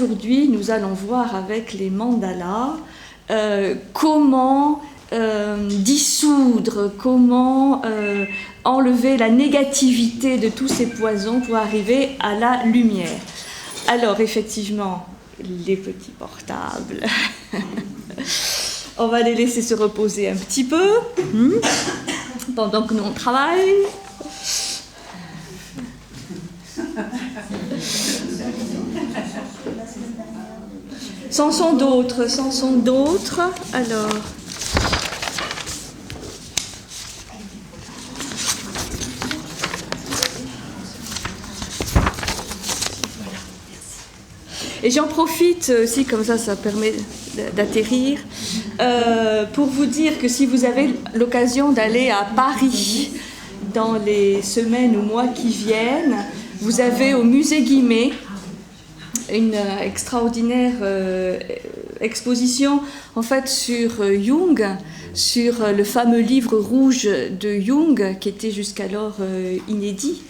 aujourd'hui, nous allons voir avec les mandalas comment dissoudre, comment enlever la négativité de tous ces poisons pour arriver à la lumière. Alors, effectivement, les petits portables, on va les laisser se reposer un petit peu pendant que nous on travaille. C'en sont d'autres. Alors, et j'en profite aussi, comme ça permet d'atterrir, pour vous dire que si vous avez l'occasion d'aller à Paris dans les semaines ou mois qui viennent, vous avez au musée Guimet une extraordinaire exposition en fait sur Jung, sur le fameux livre rouge de Jung qui était jusqu'alors inédit,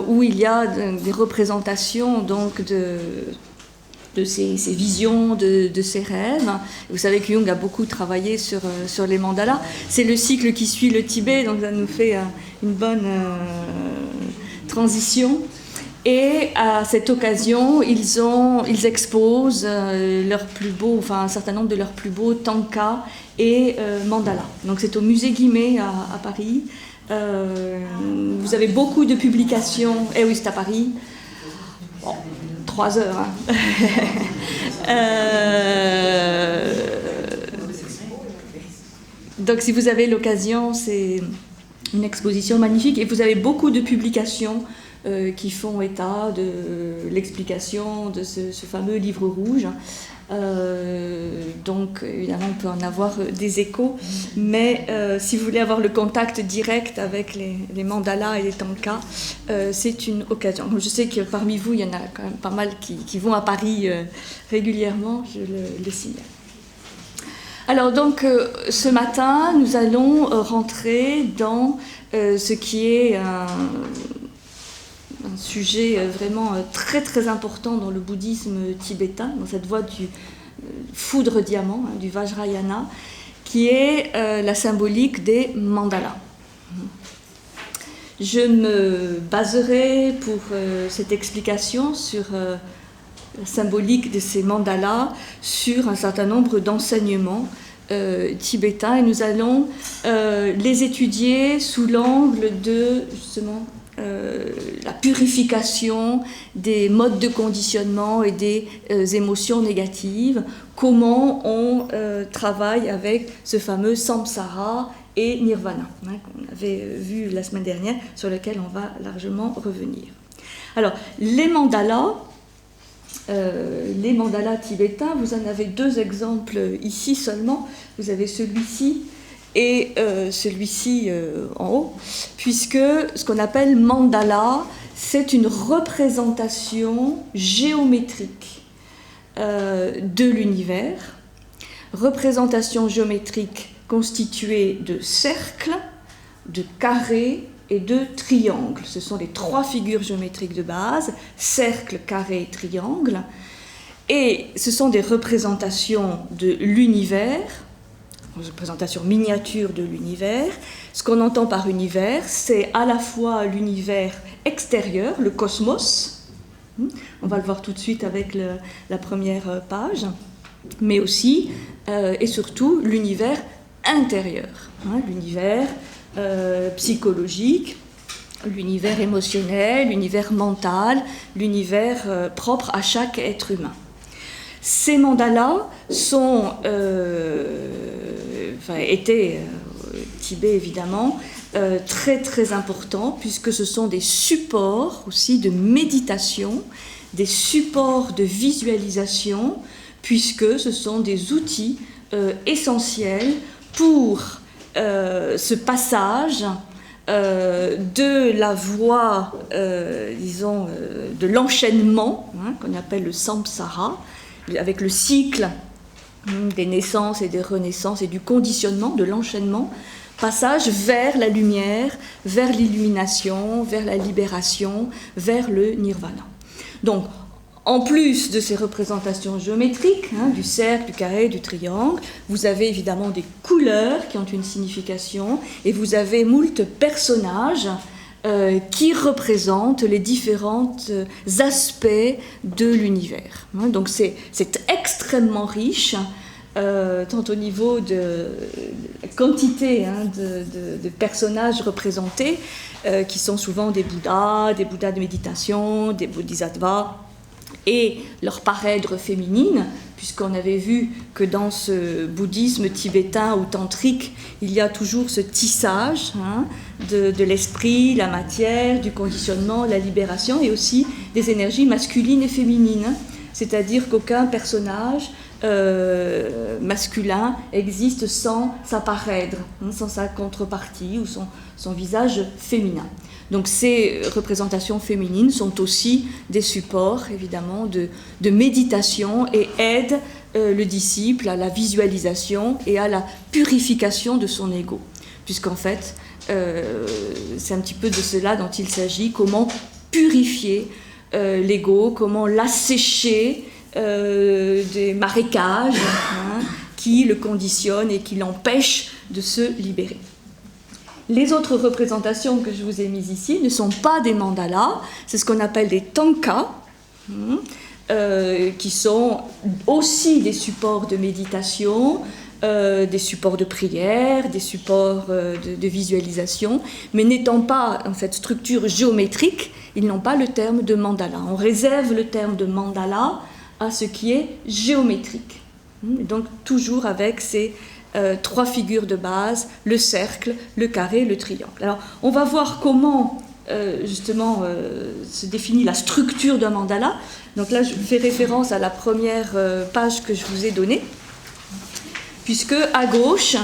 où il y a des représentations donc de ses visions, de ses rêves. Vous savez que Jung a beaucoup travaillé sur les mandalas. C'est le cycle qui suit le Tibet, donc ça nous fait une bonne transition. Et à cette occasion, ils exposent leurs plus beaux, enfin un certain nombre de leurs plus beaux tankas et mandalas. Donc c'est au musée Guimet à Paris. Vous avez beaucoup de publications. Eh oui, c'est à Paris. Bon, 3 heures. Donc si vous avez l'occasion, c'est une exposition magnifique. Et vous avez beaucoup de publications qui font état de l'explication de ce fameux livre rouge. Donc évidemment on peut en avoir des échos, mais si vous voulez avoir le contact direct avec les mandalas et les tankas, c'est une occasion. Je sais que parmi vous il y en a quand même pas mal qui vont à Paris régulièrement, je le signale. Alors donc ce matin nous allons rentrer dans ce qui est un sujet vraiment très très important dans le bouddhisme tibétain, dans cette voie du foudre diamant, du Vajrayana, qui est la symbolique des mandalas. Je me baserai pour cette explication sur la symbolique de ces mandalas sur un certain nombre d'enseignements tibétains, et nous allons les étudier sous l'angle de justement la purification des modes de conditionnement et des émotions négatives, comment on travaille avec ce fameux samsara et nirvana, qu'on avait vu la semaine dernière, sur lequel on va largement revenir. Alors, les mandalas tibétains, vous en avez 2 exemples ici seulement. Vous avez celui-ci et celui-ci en haut, puisque ce qu'on appelle mandala, c'est une représentation géométrique de l'univers, représentation géométrique constituée de cercles, de carrés et de triangles. Ce sont les 3 figures géométriques de base, cercle, carré, triangle, et ce sont des représentations de l'univers, représentation miniature de l'univers. Ce qu'on entend par univers, c'est à la fois l'univers extérieur, le cosmos, on va le voir tout de suite avec la première page, mais aussi et surtout l'univers intérieur, l'univers psychologique, l'univers émotionnel, l'univers mental, l'univers propre à chaque être humain. Ces mandalas étaient, Tibet évidemment, très très importants, puisque ce sont des supports aussi de méditation, des supports de visualisation, puisque ce sont des outils essentiels pour ce passage de la voie, de l'enchaînement, qu'on appelle le samsara, avec le cycle des naissances et des renaissances et du conditionnement, de l'enchaînement, passage vers la lumière, vers l'illumination, vers la libération, vers le nirvana. Donc, en plus de ces représentations géométriques, du cercle, du carré, du triangle, vous avez évidemment des couleurs qui ont une signification, et vous avez moult personnages qui représentent les différents aspects de l'univers. Donc c'est extrêmement riche, tant au niveau de la quantité de personnages représentés, qui sont souvent des Bouddhas de méditation, des Bodhisattvas, et leur parèdre féminine, puisqu'on avait vu que dans ce bouddhisme tibétain ou tantrique, il y a toujours ce tissage de l'esprit, la matière, du conditionnement, la libération, et aussi des énergies masculines et féminines. C'est-à-dire qu'aucun personnage masculin existe sans sa parèdre, sans sa contrepartie ou son visage féminin. Donc ces représentations féminines sont aussi des supports, évidemment, de méditation et aident le disciple à la visualisation et à la purification de son ego. Puisqu'en fait, c'est un petit peu de cela dont il s'agit, comment purifier l'ego, comment l'assécher des marécages qui le conditionnent et qui l'empêchent de se libérer. Les autres représentations que je vous ai mises ici ne sont pas des mandalas, c'est ce qu'on appelle des tankas, qui sont aussi des supports de méditation, des supports de prière, des supports de visualisation, mais n'étant pas en fait structure géométrique, ils n'ont pas le terme de mandala. On réserve le terme de mandala à ce qui est géométrique. Et donc toujours avec ces trois figures de base, le cercle, le carré, le triangle. Alors on va voir comment justement se définit la structure d'un mandala. Donc là je fais référence à la première page que je vous ai donnée, puisque à gauche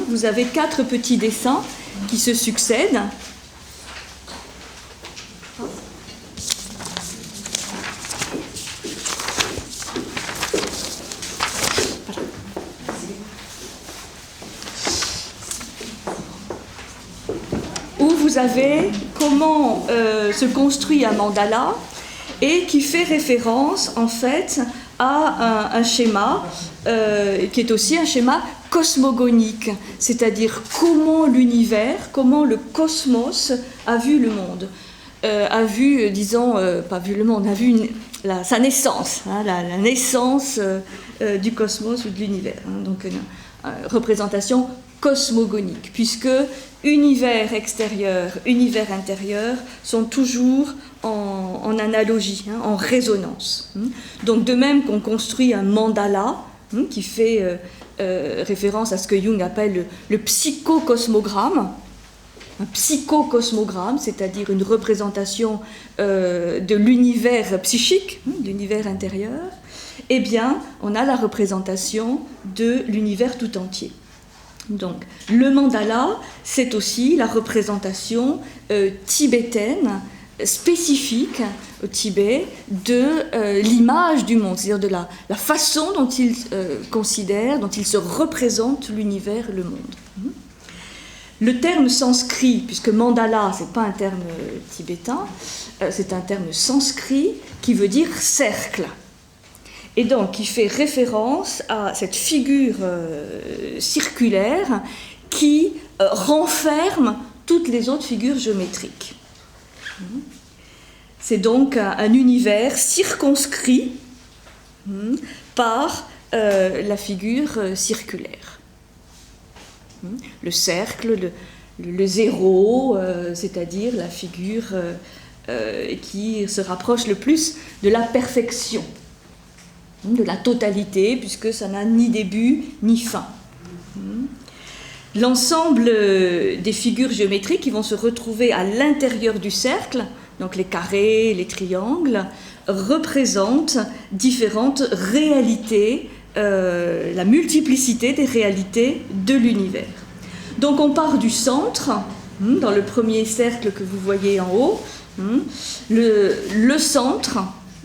vous avez 4 petits dessins qui se succèdent. Vous avez comment se construit un mandala et qui fait référence en fait à un schéma qui est aussi un schéma cosmogonique, c'est-à-dire comment l'univers, comment le cosmos a vu le monde, a vu, disons, pas vu le monde, a vu sa naissance, la naissance du cosmos ou de l'univers. Donc une représentation cosmogonique, puisque univers extérieur, univers intérieur sont toujours en analogie, en résonance. Donc de même qu'on construit un mandala, qui fait référence à ce que Jung appelle le psychocosmogramme, un psychocosmogramme, c'est-à-dire une représentation de l'univers psychique, de l'univers intérieur, eh bien, on a la représentation de l'univers tout entier. Donc, le mandala, c'est aussi la représentation tibétaine spécifique au Tibet de l'image du monde, c'est-à-dire de la façon dont il considère, dont il se représente l'univers, le monde. Le terme sanskrit, puisque mandala, ce n'est pas un terme tibétain, c'est un terme sanskrit qui veut dire cercle. Et donc, qui fait référence à cette figure circulaire qui renferme toutes les autres figures géométriques. C'est donc un univers circonscrit par la figure circulaire. Le cercle, le zéro, c'est-à-dire la figure qui se rapproche le plus de la perfection, de la totalité, puisque ça n'a ni début ni fin. L'ensemble des figures géométriques qui vont se retrouver à l'intérieur du cercle, donc les carrés, les triangles, représentent différentes réalités, la multiplicité des réalités de l'univers. Donc on part du centre, dans le premier cercle que vous voyez en haut, le centre,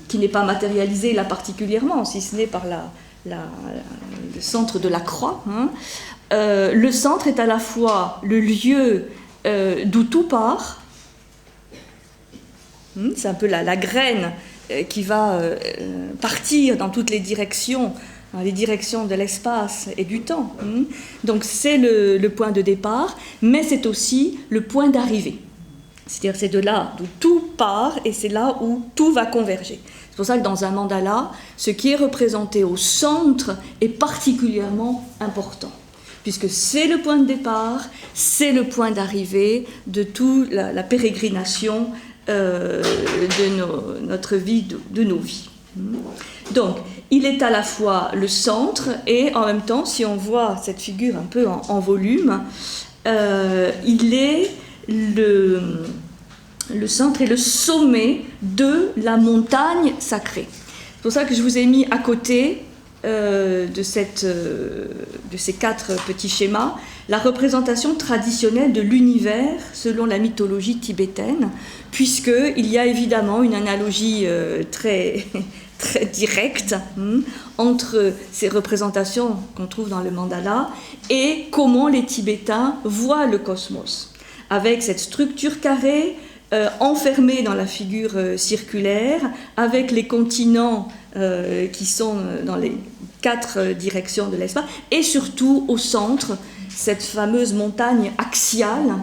qui n'est pas matérialisé là particulièrement, si ce n'est par le centre de la croix. Le centre est à la fois le lieu d'où tout part, c'est un peu la graine partir dans toutes les directions de l'espace et du temps. Donc c'est le point de départ, mais c'est aussi le point d'arrivée. C'est-à-dire c'est de là d'où tout part et c'est là où tout va converger. C'est pour ça que dans un mandala, ce qui est représenté au centre est particulièrement important, puisque c'est le point de départ, c'est le point d'arrivée de toute la pérégrination de notre vie, de nos vies. Donc, il est à la fois le centre et en même temps, si on voit cette figure un peu en volume, il est le centre et le sommet de la montagne sacrée. C'est pour ça que je vous ai mis à côté de ces 4 petits schémas la représentation traditionnelle de l'univers selon la mythologie tibétaine, puisqu'il y a évidemment une analogie très directe entre ces représentations qu'on trouve dans le mandala et comment les Tibétains voient le cosmos, avec cette structure carrée enfermée dans la figure circulaire, avec les continents qui sont dans les 4 directions de l'espace, et surtout au centre, cette fameuse montagne axiale,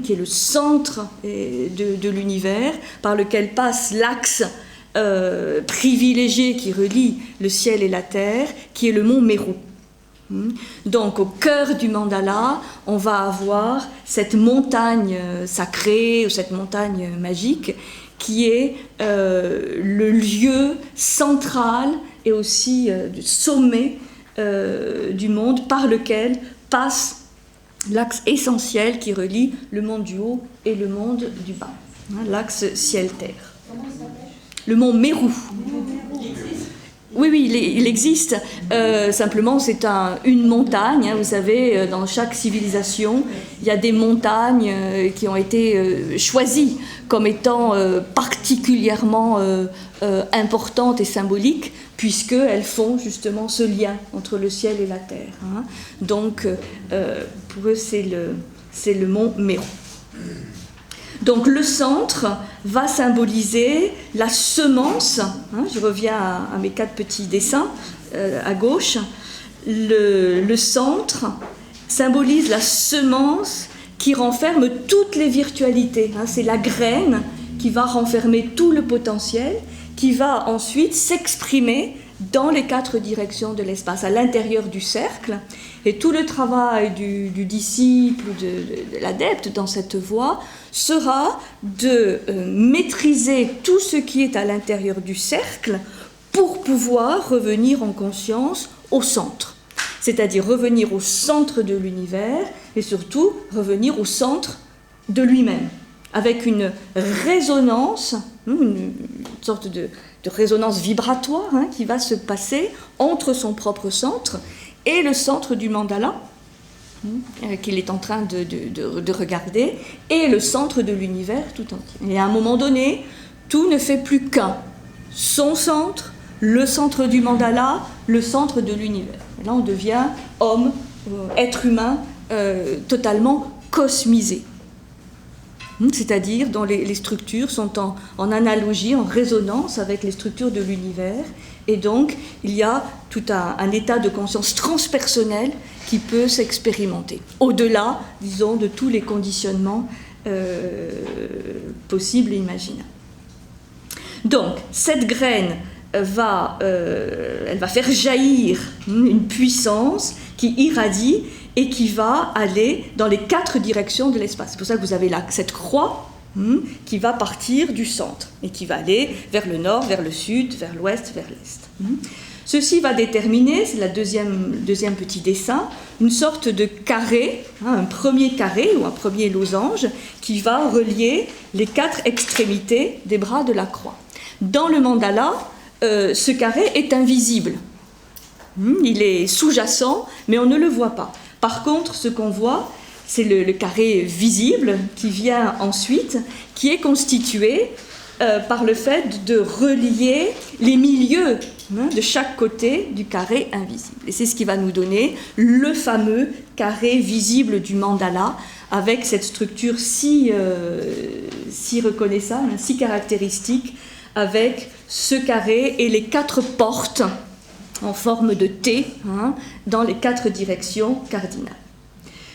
qui est le centre de l'univers, par lequel passe l'axe privilégié qui relie le ciel et la terre, qui est le mont Meru. Donc au cœur du mandala, on va avoir cette montagne sacrée ou cette montagne magique qui est le lieu central et aussi du sommet du monde par lequel passe l'axe essentiel qui relie le monde du haut et le monde du bas, l'axe ciel-terre. Le mont Meru. Oui, il existe. Simplement, c'est une montagne. Vous savez, dans chaque civilisation, il y a des montagnes qui ont été choisies comme étant particulièrement importantes et symboliques, puisqu'elles font justement ce lien entre le ciel et la terre. Donc, pour eux, c'est le mont Meru. Donc le centre va symboliser la semence, je reviens à mes 4 petits dessins à gauche, le centre symbolise la semence qui renferme toutes les virtualités, c'est la graine qui va renfermer tout le potentiel, qui va ensuite s'exprimer dans les 4 directions de l'espace, à l'intérieur du cercle. Et tout le travail du disciple, de l'adepte dans cette voie, sera de maîtriser tout ce qui est à l'intérieur du cercle pour pouvoir revenir en conscience au centre. C'est-à-dire revenir au centre de l'univers et surtout revenir au centre de lui-même, avec une résonance, une sorte de résonance vibratoire qui va se passer entre son propre centre et le centre du mandala qu'il est en train de regarder, et le centre de l'univers tout entier. Et à un moment donné, tout ne fait plus qu'un. Son centre, le centre du mandala, le centre de l'univers. Et là, on devient homme, être humain, totalement cosmisé. C'est-à-dire dont les structures sont en analogie, en résonance avec les structures de l'univers. Et donc, il y a tout un état de conscience transpersonnel qui peut s'expérimenter, au-delà, disons, de tous les conditionnements possibles et imaginables. Donc, cette graine elle va faire jaillir une puissance qui irradie et qui va aller dans les 4 directions de l'espace. C'est pour ça que vous avez là cette croix qui va partir du centre et qui va aller vers le nord, vers le sud, vers l'ouest, vers l'est. Ceci va déterminer, c'est le deuxième petit dessin, une sorte de carré, un premier carré ou un premier losange qui va relier les 4 extrémités des bras de la croix. Dans le mandala, ce carré est invisible. Il est sous-jacent, mais on ne le voit pas. Par contre, ce qu'on voit, c'est le carré visible qui vient ensuite, qui est constitué par le fait de relier les milieux de chaque côté du carré invisible. Et c'est ce qui va nous donner le fameux carré visible du mandala, avec cette structure si reconnaissable, si caractéristique, avec ce carré et les 4 portes en forme de T, hein, dans les 4 directions cardinales.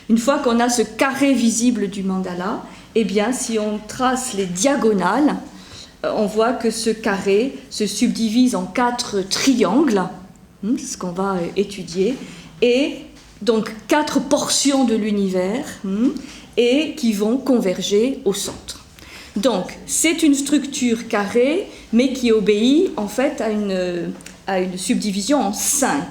Une fois qu'on a ce carré visible du mandala, eh bien, si on trace les diagonales, on voit que ce carré se subdivise en 4 triangles, c'est ce qu'on va étudier, et donc 4 portions de l'univers, et qui vont converger au centre. Donc, c'est une structure carrée, mais qui obéit en fait à une subdivision en 5,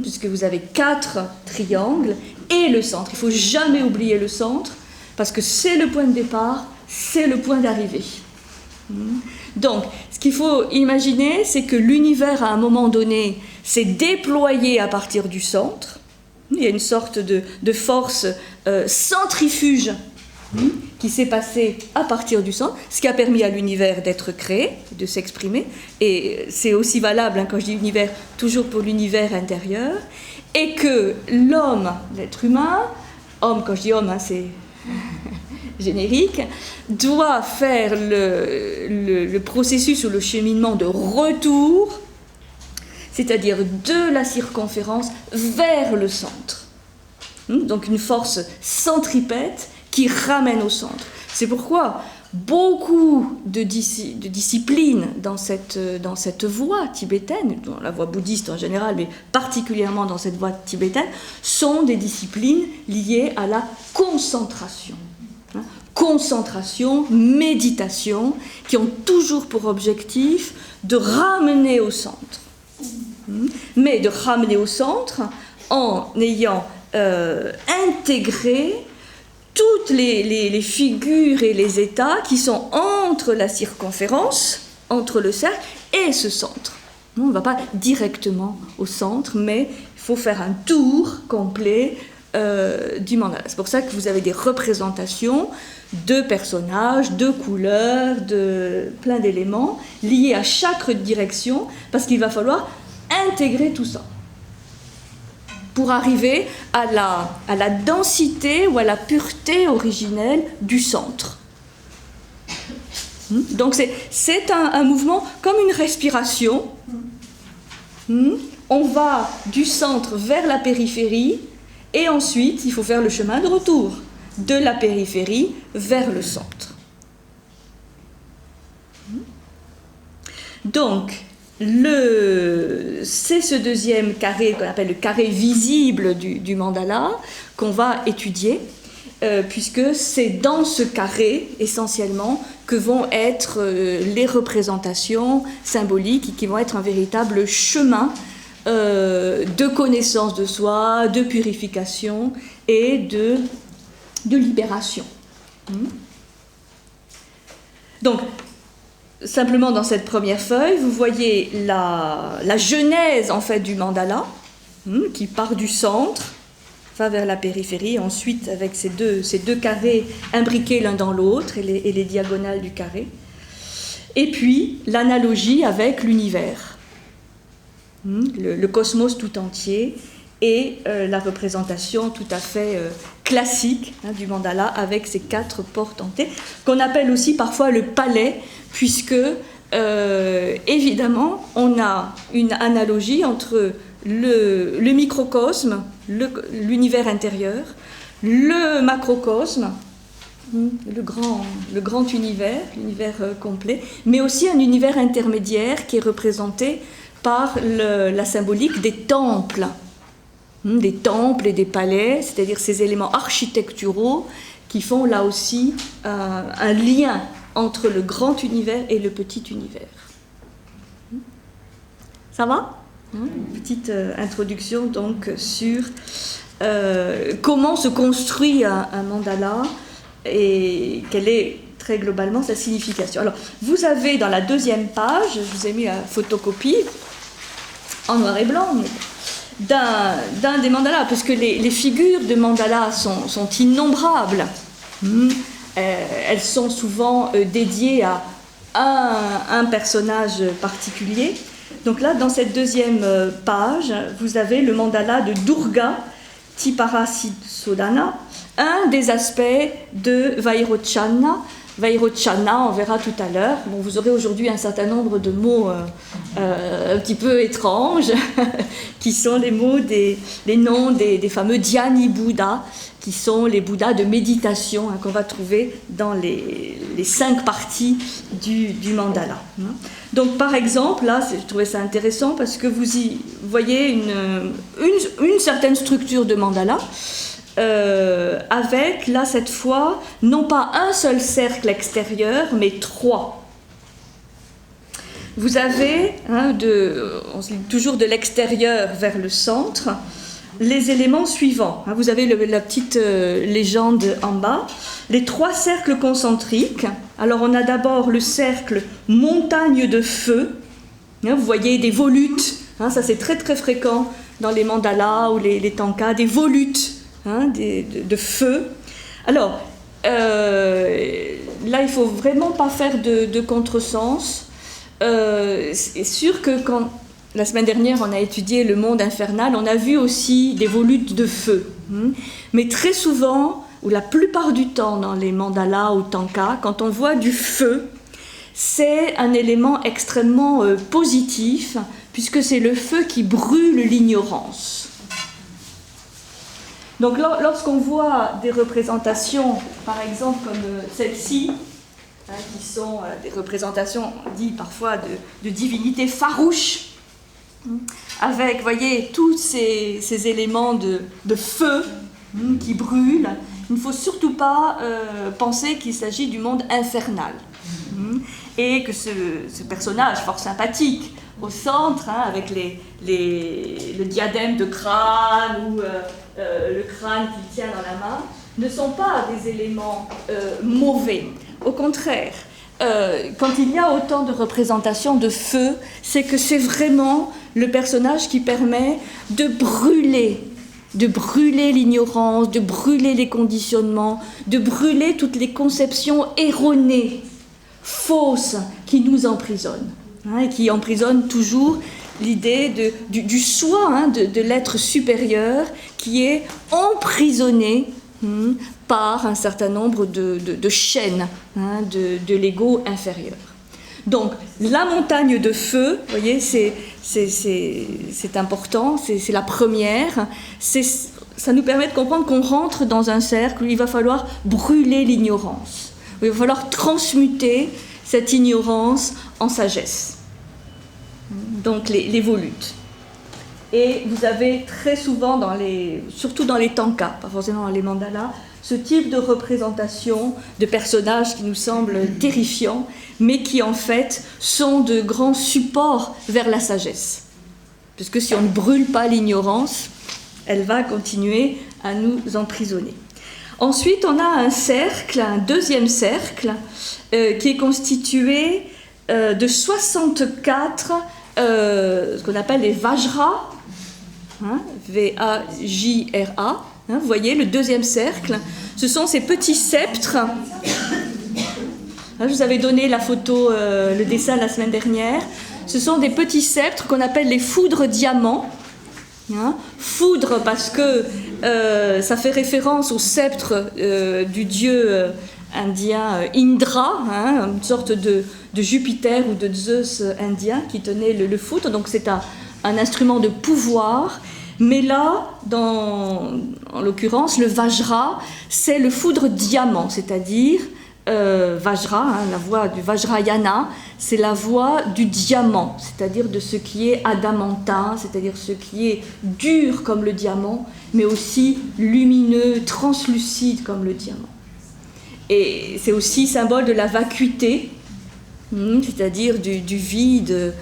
puisque vous avez 4 triangles et le centre. Il ne faut jamais oublier le centre, parce que c'est le point de départ, c'est le point d'arrivée. Donc, ce qu'il faut imaginer, c'est que l'univers, à un moment donné, s'est déployé à partir du centre. Il y a une sorte de force centrifuge qui s'est passée à partir du centre, ce qui a permis à l'univers d'être créé, de s'exprimer. Et c'est aussi valable, quand je dis univers, toujours pour l'univers intérieur. Et que l'homme, l'être humain, homme, quand je dis homme, c'est générique, doit faire le processus ou le cheminement de retour, c'est-à-dire de la circonférence vers le centre. Donc une force centripète qui ramène au centre. C'est pourquoi beaucoup de disciplines dans cette voie tibétaine, dans la voie bouddhiste en général, mais particulièrement dans cette voie tibétaine, sont des disciplines liées à la concentration. Concentration, méditation, qui ont toujours pour objectif de ramener au centre. Mais de ramener au centre en ayant intégré toutes les figures et les états qui sont entre la circonférence, entre le cercle et ce centre. On ne va pas directement au centre, mais il faut faire un tour complet du mandala. C'est pour ça que vous avez des représentations de personnages, de couleurs, de plein d'éléments liés à chaque direction, parce qu'il va falloir intégrer tout ça pour arriver à la densité ou à la pureté originelle du centre. Donc c'est un mouvement comme une respiration. On va du centre vers la périphérie et ensuite il faut faire le chemin de retour de la périphérie vers le centre. Donc, c'est ce deuxième carré qu'on appelle le carré visible du mandala qu'on va étudier, puisque c'est dans ce carré essentiellement que vont être les représentations symboliques qui vont être un véritable chemin de connaissance de soi, de purification et de libération. Donc, simplement dans cette première feuille, vous voyez la genèse en fait du mandala, qui part du centre, va vers la périphérie, ensuite avec ces deux carrés imbriqués l'un dans l'autre et les diagonales du carré. Et puis l'analogie avec l'univers, le cosmos tout entier, et la représentation tout à fait classique du mandala avec ces 4 portes en T, qu'on appelle aussi parfois le palais, puisque évidemment on a une analogie entre le microcosme, l'univers intérieur, le macrocosme, le grand univers, l'univers complet, mais aussi un univers intermédiaire qui est représenté par la symbolique des temples et des palais, c'est-à-dire ces éléments architecturaux qui font là aussi un lien entre le grand univers et le petit univers. Ça va ? Petite introduction donc sur comment se construit un mandala et quelle est très globalement sa signification. Alors, vous avez dans la deuxième page, je vous ai mis la photocopie en noir et blanc, mais d'un des mandalas, parce que les figures de mandala sont innombrables. Elles sont souvent dédiées à un personnage particulier. Donc là, dans cette deuxième page, vous avez le mandala de Durga Tiparasodhana, un des aspects de Vairocana, Vairochana, on verra tout à l'heure. Bon, vous aurez aujourd'hui un certain nombre de mots un petit peu étranges, qui sont les noms des fameux Dhyani Bouddhas, qui sont les Bouddhas de méditation qu'on va trouver dans les 5 parties du mandala. Donc par exemple, là, je trouvais ça intéressant parce que vous y voyez une certaine structure de mandala, avec, là, cette fois, non pas un seul cercle extérieur, mais 3. Vous avez, on se lit toujours de l'extérieur vers le centre, les éléments suivants. Vous avez la petite légende en bas, les 3 cercles concentriques. Alors, on a d'abord le cercle montagne de feu. Vous voyez des volutes, ça c'est très très fréquent dans les mandalas ou les tankas, des volutes. De feu. Alors, là, il ne faut vraiment pas faire de contresens. C'est sûr que quand, la semaine dernière, on a étudié le monde infernal, on a vu aussi des volutes de feu. Mais très souvent, ou la plupart du temps dans les mandalas ou tankas, quand on voit du feu, c'est un élément extrêmement positif, puisque c'est le feu qui brûle l'ignorance. Donc lorsqu'on voit des représentations, par exemple comme celle-ci, qui sont des représentations dites parfois de divinités farouches, avec, voyez, tous ces éléments de feu qui brûlent, il ne faut surtout pas penser qu'il s'agit du monde infernal. Et que ce personnage fort sympathique au centre, avec le diadème de crâne ou le crâne qu'il tient dans la main, ne sont pas des éléments mauvais. Au contraire, quand il y a autant de représentations de feu, c'est que c'est vraiment le personnage qui permet de brûler l'ignorance, de brûler les conditionnements, de brûler toutes les conceptions erronées, fausses, qui nous emprisonnent, et qui emprisonnent toujours l'idée du soi, de l'être supérieur, qui est emprisonné par un certain nombre de chaînes de l'ego inférieur. Donc, la montagne de feu, vous voyez, c'est important, c'est la première. Ça nous permet de comprendre qu'on rentre dans un cercle où il va falloir brûler l'ignorance, où il va falloir transmuter cette ignorance en sagesse. Donc, les volutes. Et vous avez très souvent, surtout dans les tankas, pas forcément dans les mandalas, ce type de représentation de personnages qui nous semblent terrifiants, mais qui en fait sont de grands supports vers la sagesse. Parce que si on ne brûle pas l'ignorance, elle va continuer à nous emprisonner. Ensuite, on a un deuxième cercle, qui est constitué de 64, ce qu'on appelle les Vajra, V-A-J-R-A. Vous voyez, le deuxième cercle, ce sont ces petits sceptres. Je vous avais donné la photo, le dessin la semaine dernière. Ce sont des petits sceptres qu'on appelle les foudres diamants. Foudre parce que ça fait référence au sceptre du dieu indien Indra, une sorte de Jupiter ou de Zeus indien qui tenait le foudre. Donc c'est un instrument de pouvoir. Mais là, en l'occurrence, le Vajra, c'est le foudre diamant, c'est-à-dire Vajra, la voix du Vajrayana, c'est la voix du diamant, c'est-à-dire de ce qui est adamantin, c'est-à-dire ce qui est dur comme le diamant, mais aussi lumineux, translucide comme le diamant. Et c'est aussi symbole de la vacuité, c'est-à-dire du vide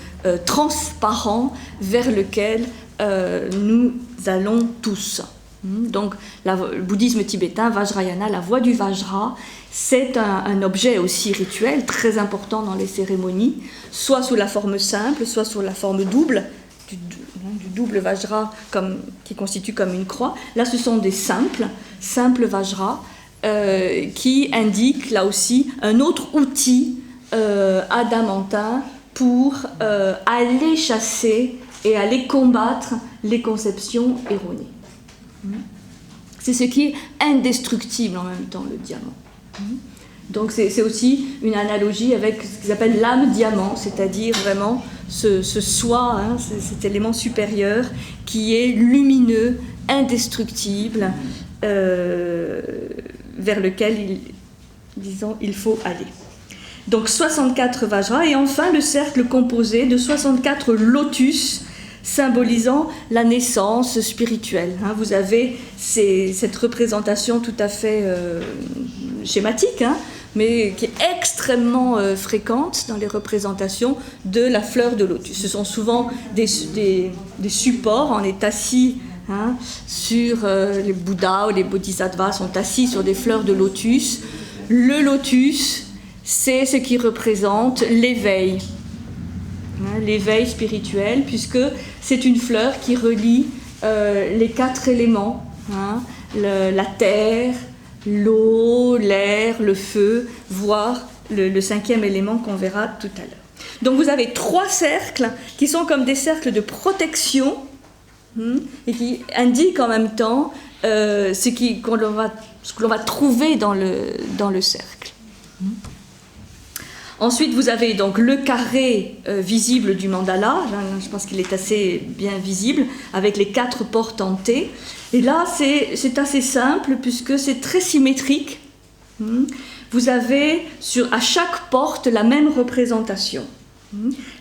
transparent vers lequel nous allons tous. Donc, le bouddhisme tibétain, Vajrayana, la voix du Vajra, c'est un objet aussi rituel très important dans les cérémonies, soit sous la forme simple, soit sous la forme double, du double Vajra qui constitue comme une croix. Là, ce sont des simples Vajra qui indiquent là aussi un autre outil adamantin pour aller chasser et aller combattre les conceptions erronées. C'est ce qui est indestructible en même temps, le diamant. Donc c'est aussi une analogie avec ce qu'ils appellent l'âme diamant, c'est-à-dire vraiment ce soi, hein, cet élément supérieur qui est lumineux, indestructible, vers lequel il faut aller. Donc 64 Vajra, et enfin le cercle composé de 64 lotus symbolisant la naissance spirituelle. Hein, vous avez cette représentation tout à fait schématique, hein, mais qui est extrêmement fréquente dans les représentations de la fleur de lotus. Ce sont souvent des supports, on est assis, hein, sur les Bouddhas ou les Bodhisattvas sont assis sur des fleurs de lotus. Le lotus, c'est ce qui représente l'éveil, hein, l'éveil spirituel, puisque c'est une fleur qui relie les 4 éléments, hein, la terre, l'eau, l'air, le feu, voire le 5e élément qu'on verra tout à l'heure. Donc vous avez 3 cercles qui sont comme des cercles de protection, et qui indiquent en même temps ce que l'on va trouver dans le cercle. Ensuite, vous avez donc le carré visible du mandala, je pense qu'il est assez bien visible, avec les 4 portes en T. Et là, c'est assez simple, puisque c'est très symétrique. Vous avez à chaque porte la même représentation.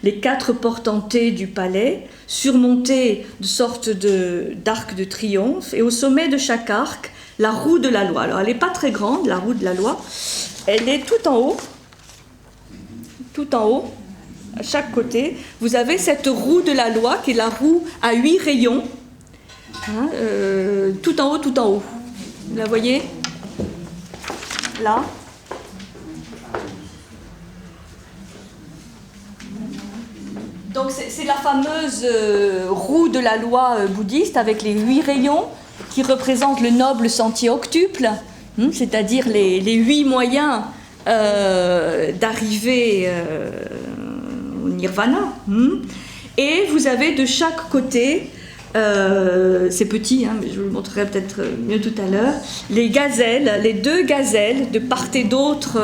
Les 4 portes en T du palais, surmontées de sortes d'arcs de triomphe, et au sommet de chaque arc, la roue de la loi. Alors, elle n'est pas très grande, la roue de la loi, elle est tout en haut, à chaque côté. Vous avez cette roue de la loi, qui est la roue à 8 rayons, hein, tout en haut. Vous la voyez ? Là. Donc c'est la fameuse roue de la loi bouddhiste avec les 8 rayons qui représentent le noble sentier octuple, c'est-à-dire les 8 moyens d'arriver au nirvana. Et vous avez de chaque côté, c'est petit, hein, mais je vous le montrerai peut-être mieux tout à l'heure, les gazelles, les 2 gazelles de part et d'autre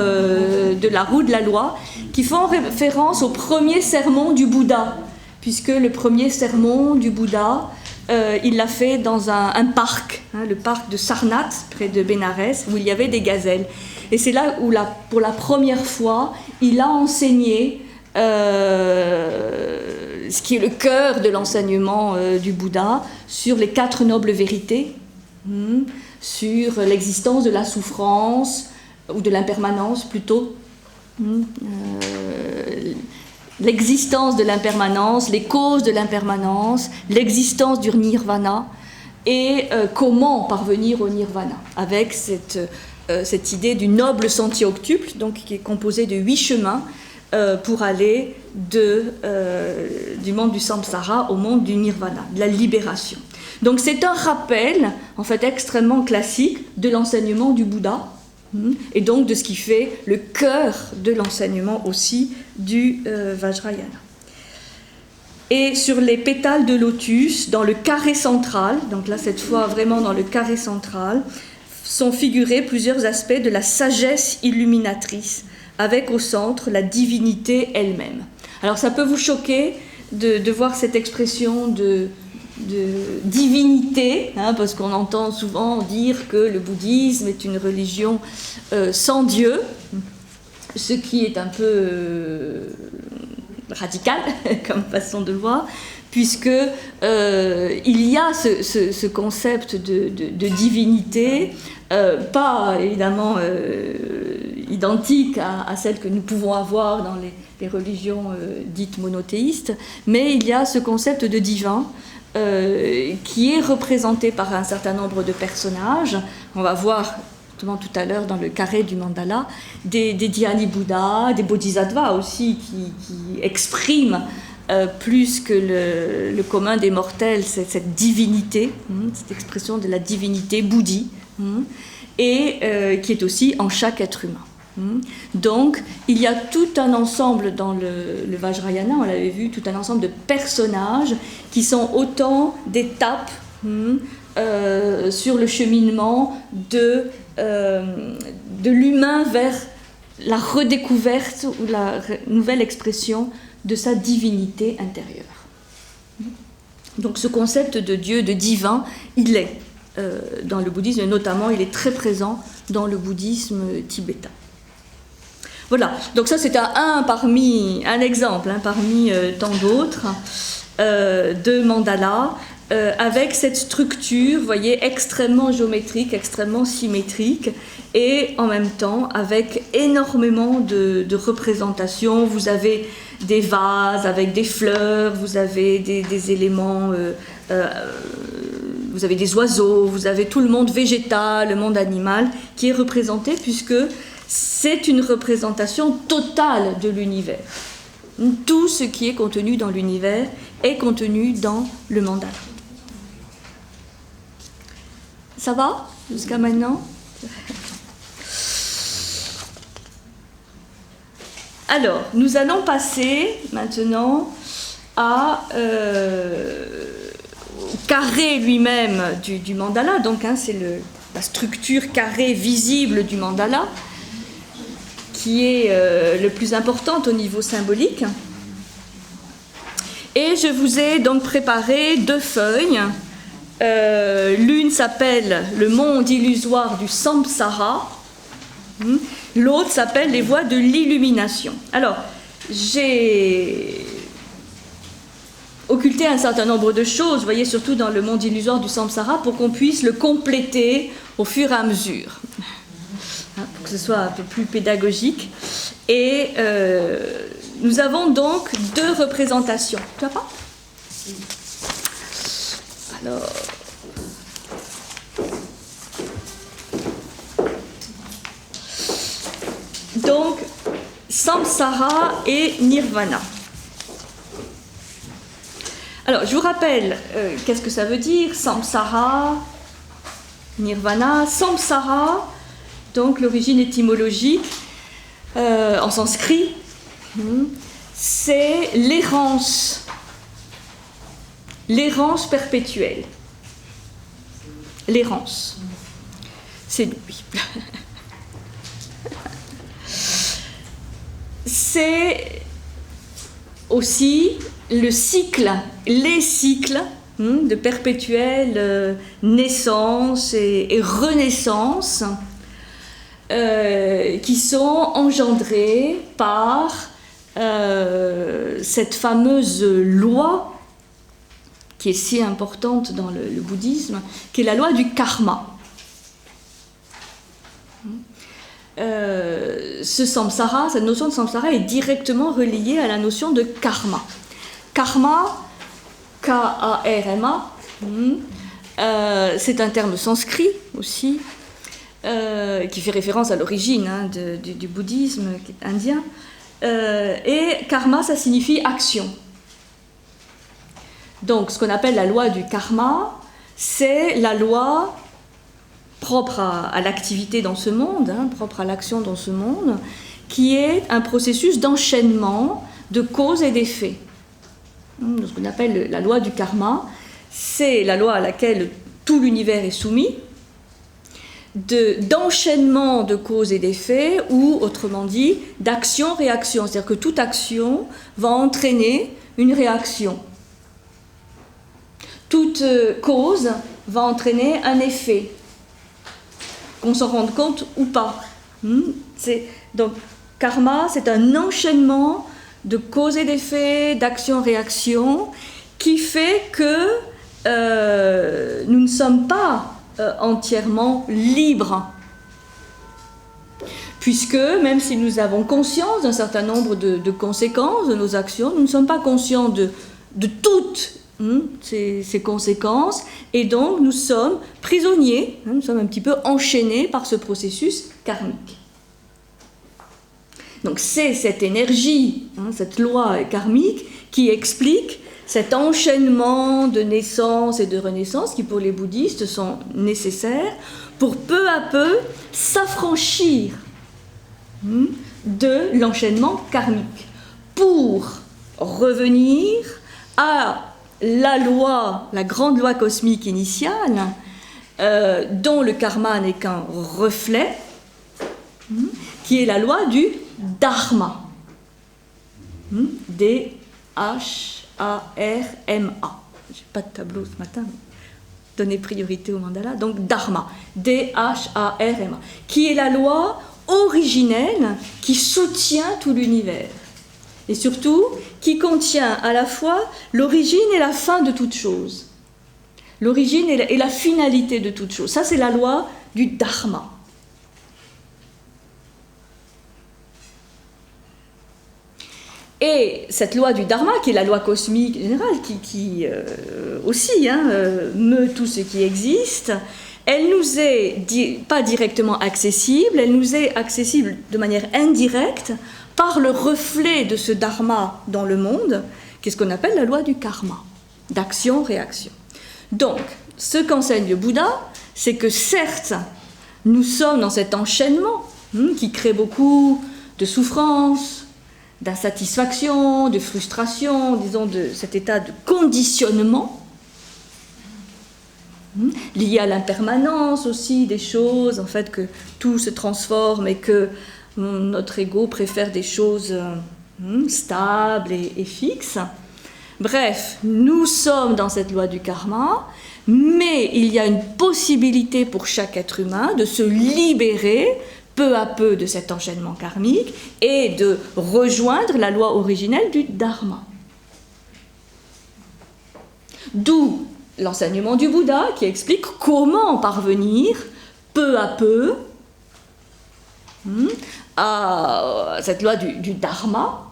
de la roue de la loi, qui font référence au premier sermon du Bouddha, puisque le premier sermon du Bouddha, il l'a fait dans un parc, hein, le parc de Sarnath, près de Bénarès, où il y avait des gazelles. Et c'est là où, pour la première fois, il a enseigné ce qui est le cœur de l'enseignement du Bouddha, sur les 4 nobles vérités, sur l'existence de la souffrance, ou de l'impermanence plutôt, l'existence de l'impermanence, les causes de l'impermanence, l'existence du nirvana, et comment parvenir au nirvana, avec cette idée du noble sentier octuple, donc, qui est composé de 8 chemins, pour aller du monde du samsara au monde du nirvana, de la libération. Donc c'est un rappel, en fait, extrêmement classique de l'enseignement du Bouddha, et donc de ce qui fait le cœur de l'enseignement aussi du Vajrayana. Et sur les pétales de lotus, dans le carré central, donc là cette fois vraiment dans le carré central, sont figurés plusieurs aspects de la sagesse illuminatrice, avec au centre la divinité elle-même. Alors ça peut vous choquer de voir cette expression de divinité, hein, parce qu'on entend souvent dire que le bouddhisme est une religion sans Dieu, ce qui est un peu radical comme façon de le voir, puisque il y a ce concept de divinité, pas évidemment identique à celle que nous pouvons avoir dans les religions dites monothéistes, mais il y a ce concept de divin qui est représenté par un certain nombre de personnages. On va voir tout à l'heure dans le carré du mandala des dhyani Bouddha, des bodhisattvas aussi qui expriment plus que le commun des mortels cette divinité, cette expression de la divinité bouddhi, et qui est aussi en chaque être humain. Donc, il y a tout un ensemble dans le Vajrayana, on l'avait vu, tout un ensemble de personnages qui sont autant d'étapes sur le cheminement de l'humain vers la redécouverte ou la nouvelle expression de sa divinité intérieure. Donc ce concept de Dieu, de divin, il est dans le bouddhisme, et notamment il est très présent dans le bouddhisme tibétain. Voilà, donc ça c'est un exemple parmi tant d'autres de mandala, avec cette structure, vous voyez, extrêmement géométrique, extrêmement symétrique, et en même temps avec énormément de représentations. Vous avez des vases avec des fleurs, vous avez des éléments, vous avez des oiseaux, vous avez tout le monde végétal, le monde animal qui est représenté, puisque c'est une représentation totale de l'univers. Tout ce qui est contenu dans l'univers est contenu dans le mandala. Ça va jusqu'à maintenant? Alors, nous allons passer maintenant au carré lui-même du mandala. Donc, c'est la structure carrée visible du mandala qui est le plus importante au niveau symbolique. Et je vous ai donc préparé 2 feuilles. L'une s'appelle le monde illusoire du samsara, l'autre s'appelle les voies de l'illumination. Alors, j'ai occulté un certain nombre de choses, vous voyez, surtout dans le monde illusoire du samsara, pour qu'on puisse le compléter au fur et à mesure, pour que ce soit un peu plus pédagogique. Et nous avons donc 2 représentations. Tu vois pas ? Alors, donc, samsara et nirvana. Alors, je vous rappelle, qu'est-ce que ça veut dire, samsara, nirvana. Samsara, donc l'origine étymologique, en sanskrit, c'est l'errance perpétuelle. L'errance. C'est nous, oui. C'est aussi le cycle, les cycles de perpétuelle naissance et renaissance qui sont engendrés par cette fameuse loi qui est si importante dans le bouddhisme, qui est la loi du karma. Ce samsara, cette notion de samsara est directement reliée à la notion de karma. Karma, K-A-R-M-A, c'est un terme sanskrit aussi, qui fait référence à l'origine du bouddhisme indien. Et karma, ça signifie action. Donc, ce qu'on appelle la loi du karma, c'est la loi propre à l'activité dans ce monde, propre à l'action dans ce monde, qui est un processus d'enchaînement de causes et d'effets. Ce qu'on appelle la loi du karma, c'est la loi à laquelle tout l'univers est soumis, d'enchaînement de causes et d'effets, ou autrement dit, d'action-réaction. C'est-à-dire que toute action va entraîner une réaction. Toute cause va entraîner un effet, qu'on s'en rende compte ou pas. Donc, karma, c'est un enchaînement de causes et d'effets, d'action-réaction, qui fait que nous ne sommes pas entièrement libres. Puisque, même si nous avons conscience d'un certain nombre de conséquences de nos actions, nous ne sommes pas conscients de toutes ces conséquences, et donc nous sommes prisonniers, nous sommes un petit peu enchaînés par ce processus karmique. Donc c'est cette énergie, cette loi karmique qui explique cet enchaînement de naissance et de renaissance qui pour les bouddhistes sont nécessaires pour peu à peu s'affranchir de l'enchaînement karmique, pour revenir à la loi, la grande loi cosmique initiale, dont le karma n'est qu'un reflet, qui est la loi du Dharma. D-H-A-R-M-A. Je n'ai pas de tableau ce matin, mais donner priorité au mandala. Donc Dharma, D-H-A-R-M-A, qui est la loi originelle qui soutient tout l'univers. Et surtout, qui contient à la fois l'origine et la fin de toute chose. L'origine et la finalité de toute chose. Ça, c'est la loi du Dharma. Et cette loi du Dharma, qui est la loi cosmique générale, qui aussi meut tout ce qui existe, elle nous est pas directement accessible, elle nous est accessible de manière indirecte par le reflet de ce Dharma dans le monde, qui est ce qu'on appelle la loi du karma, d'action-réaction. Donc, ce qu'enseigne le Bouddha, c'est que certes, nous sommes dans cet enchaînement qui crée beaucoup de souffrance, d'insatisfaction, de frustration, disons de cet état de conditionnement, lié à l'impermanence aussi des choses, en fait que tout se transforme et que notre ego préfère des choses stables et fixes. Bref, nous sommes dans cette loi du karma, mais il y a une possibilité pour chaque être humain de se libérer peu à peu de cet enchaînement karmique et de rejoindre la loi originelle du Dharma. D'où l'enseignement du Bouddha qui explique comment parvenir peu à peu à cette loi du Dharma,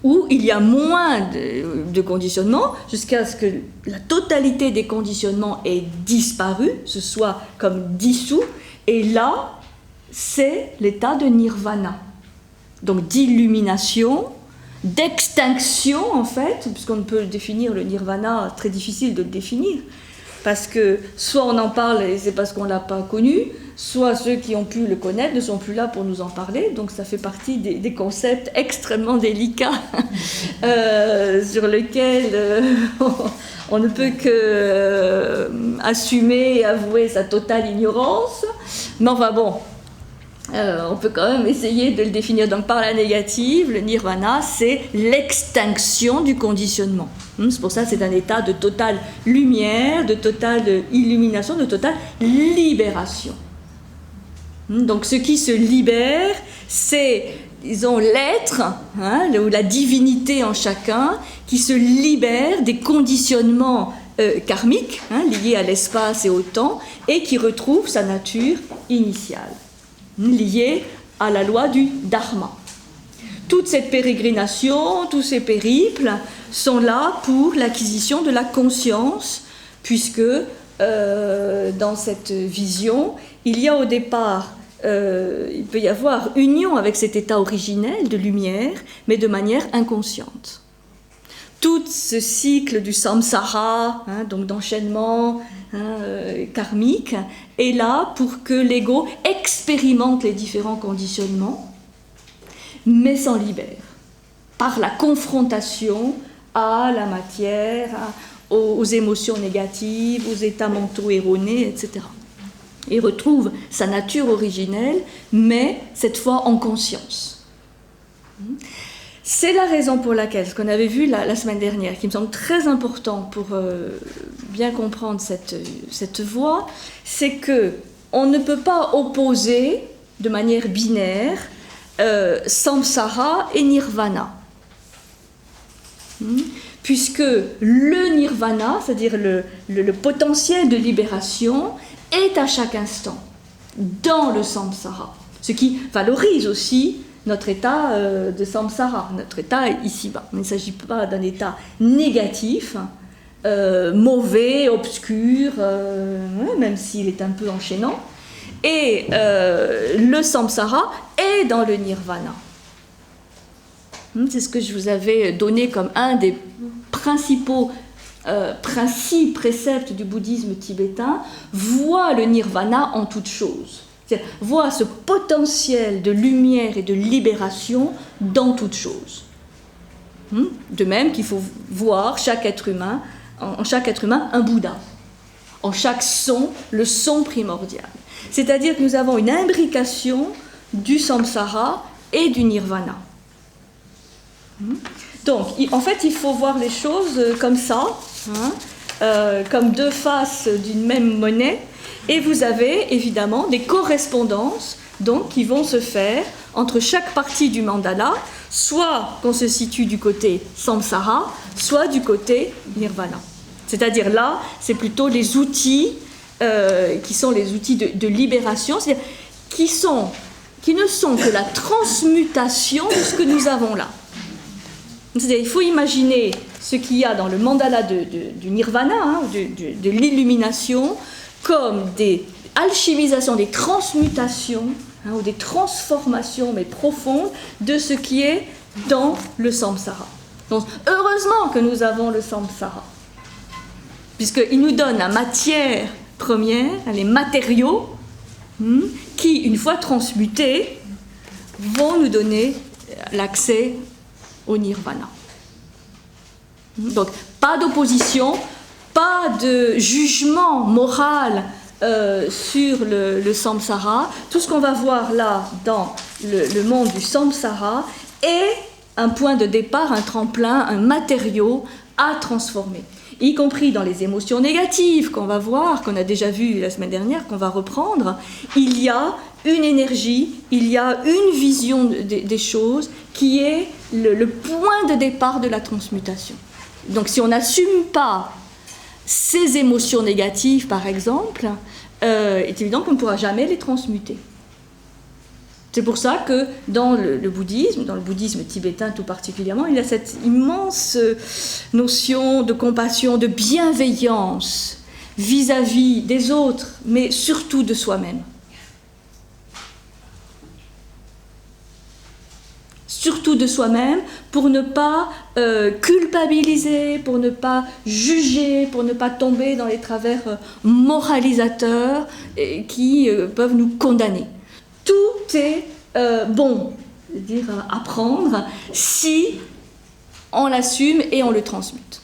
où il y a moins de conditionnement jusqu'à ce que la totalité des conditionnements ait disparu, ce soit comme dissous, et là, c'est l'état de nirvana, donc d'illumination, d'extinction en fait, puisqu'on peut définir le nirvana, très difficile de le définir, parce que soit on en parle et c'est parce qu'on ne l'a pas connu, soit ceux qui ont pu le connaître ne sont plus là pour nous en parler, donc ça fait partie des concepts extrêmement délicats sur lesquels on ne peut que assumer et avouer sa totale ignorance, mais enfin bon, on peut quand même essayer de le définir. Donc par la négative, le nirvana, c'est l'extinction du conditionnement. C'est pour ça que c'est un état de totale lumière, de totale illumination, de totale libération. Donc ce qui se libère, c'est, disons, l'être, ou la divinité en chacun, qui se libère des conditionnements karmiques, liés à l'espace et au temps, et qui retrouve sa nature initiale, liée à la loi du Dharma. Toute cette pérégrination, tous ces périples sont là pour l'acquisition de la conscience, puisque dans cette vision, il y a au départ, il peut y avoir union avec cet état originel de lumière, mais de manière inconsciente. Tout ce cycle du samsara, donc d'enchaînement karmique, est là pour que l'ego expérimente les différents conditionnements, mais s'en libère, par la confrontation à la matière, aux émotions négatives, aux états mentaux erronés, etc. Et retrouve sa nature originelle, mais cette fois en conscience. C'est la raison pour laquelle, ce qu'on avait vu la semaine dernière, qui me semble très important pour bien comprendre cette voie, c'est qu'on ne peut pas opposer de manière binaire samsara et nirvana. Puisque le nirvana, c'est-à-dire le potentiel de libération, est à chaque instant dans le samsara, ce qui valorise aussi notre état de samsara, notre état ici-bas. Il ne s'agit pas d'un état négatif, mauvais, obscur, même s'il est un peu enchaînant. Et le samsara est dans le nirvana. C'est ce que je vous avais donné comme un des principaux principes, préceptes du bouddhisme tibétain. Voit le nirvana en toute chose. C'est-à-dire, voit ce potentiel de lumière et de libération dans toute chose. De même qu'il faut voir chaque être humain, en chaque être humain un Bouddha. En chaque son, le son primordial. C'est-à-dire que nous avons une imbrication du samsara et du nirvana. Donc, en fait, il faut voir les choses comme ça, comme deux faces d'une même monnaie, et vous avez évidemment des correspondances donc, qui vont se faire entre chaque partie du mandala, soit qu'on se situe du côté samsara, soit du côté nirvana. C'est-à-dire là, c'est plutôt les outils qui sont les outils de libération, c'est-à-dire qui ne sont que la transmutation de ce que nous avons là. C'est-à-dire, il faut imaginer ce qu'il y a dans le mandala du nirvana, de l'illumination, comme des alchimisations, des transmutations, ou des transformations, mais profondes, de ce qui est dans le samsara. Donc, heureusement que nous avons le samsara, puisqu'il nous donne la matière première, les matériaux, qui, une fois transmutés, vont nous donner l'accès au nirvana. Donc, pas d'opposition, pas de jugement moral sur le samsara. Tout ce qu'on va voir là dans le monde du samsara est un point de départ, un tremplin, un matériau à transformer, y compris dans les émotions négatives qu'on va voir, qu'on a déjà vu la semaine dernière, qu'on va reprendre. Il y a une énergie, il y a une vision des choses qui est le point de départ de la transmutation. Donc si on n'assume pas ces émotions négatives, par exemple, est évident qu'on ne pourra jamais les transmuter. C'est pour ça que dans le bouddhisme tibétain tout particulièrement, il y a cette immense notion de compassion, de bienveillance vis-à-vis des autres, mais surtout de soi-même. Surtout de soi-même, pour ne pas culpabiliser, pour ne pas juger, pour ne pas tomber dans les travers moralisateurs qui peuvent nous condamner. Tout est bon, c'est-à-dire à prendre si on l'assume et on le transmute.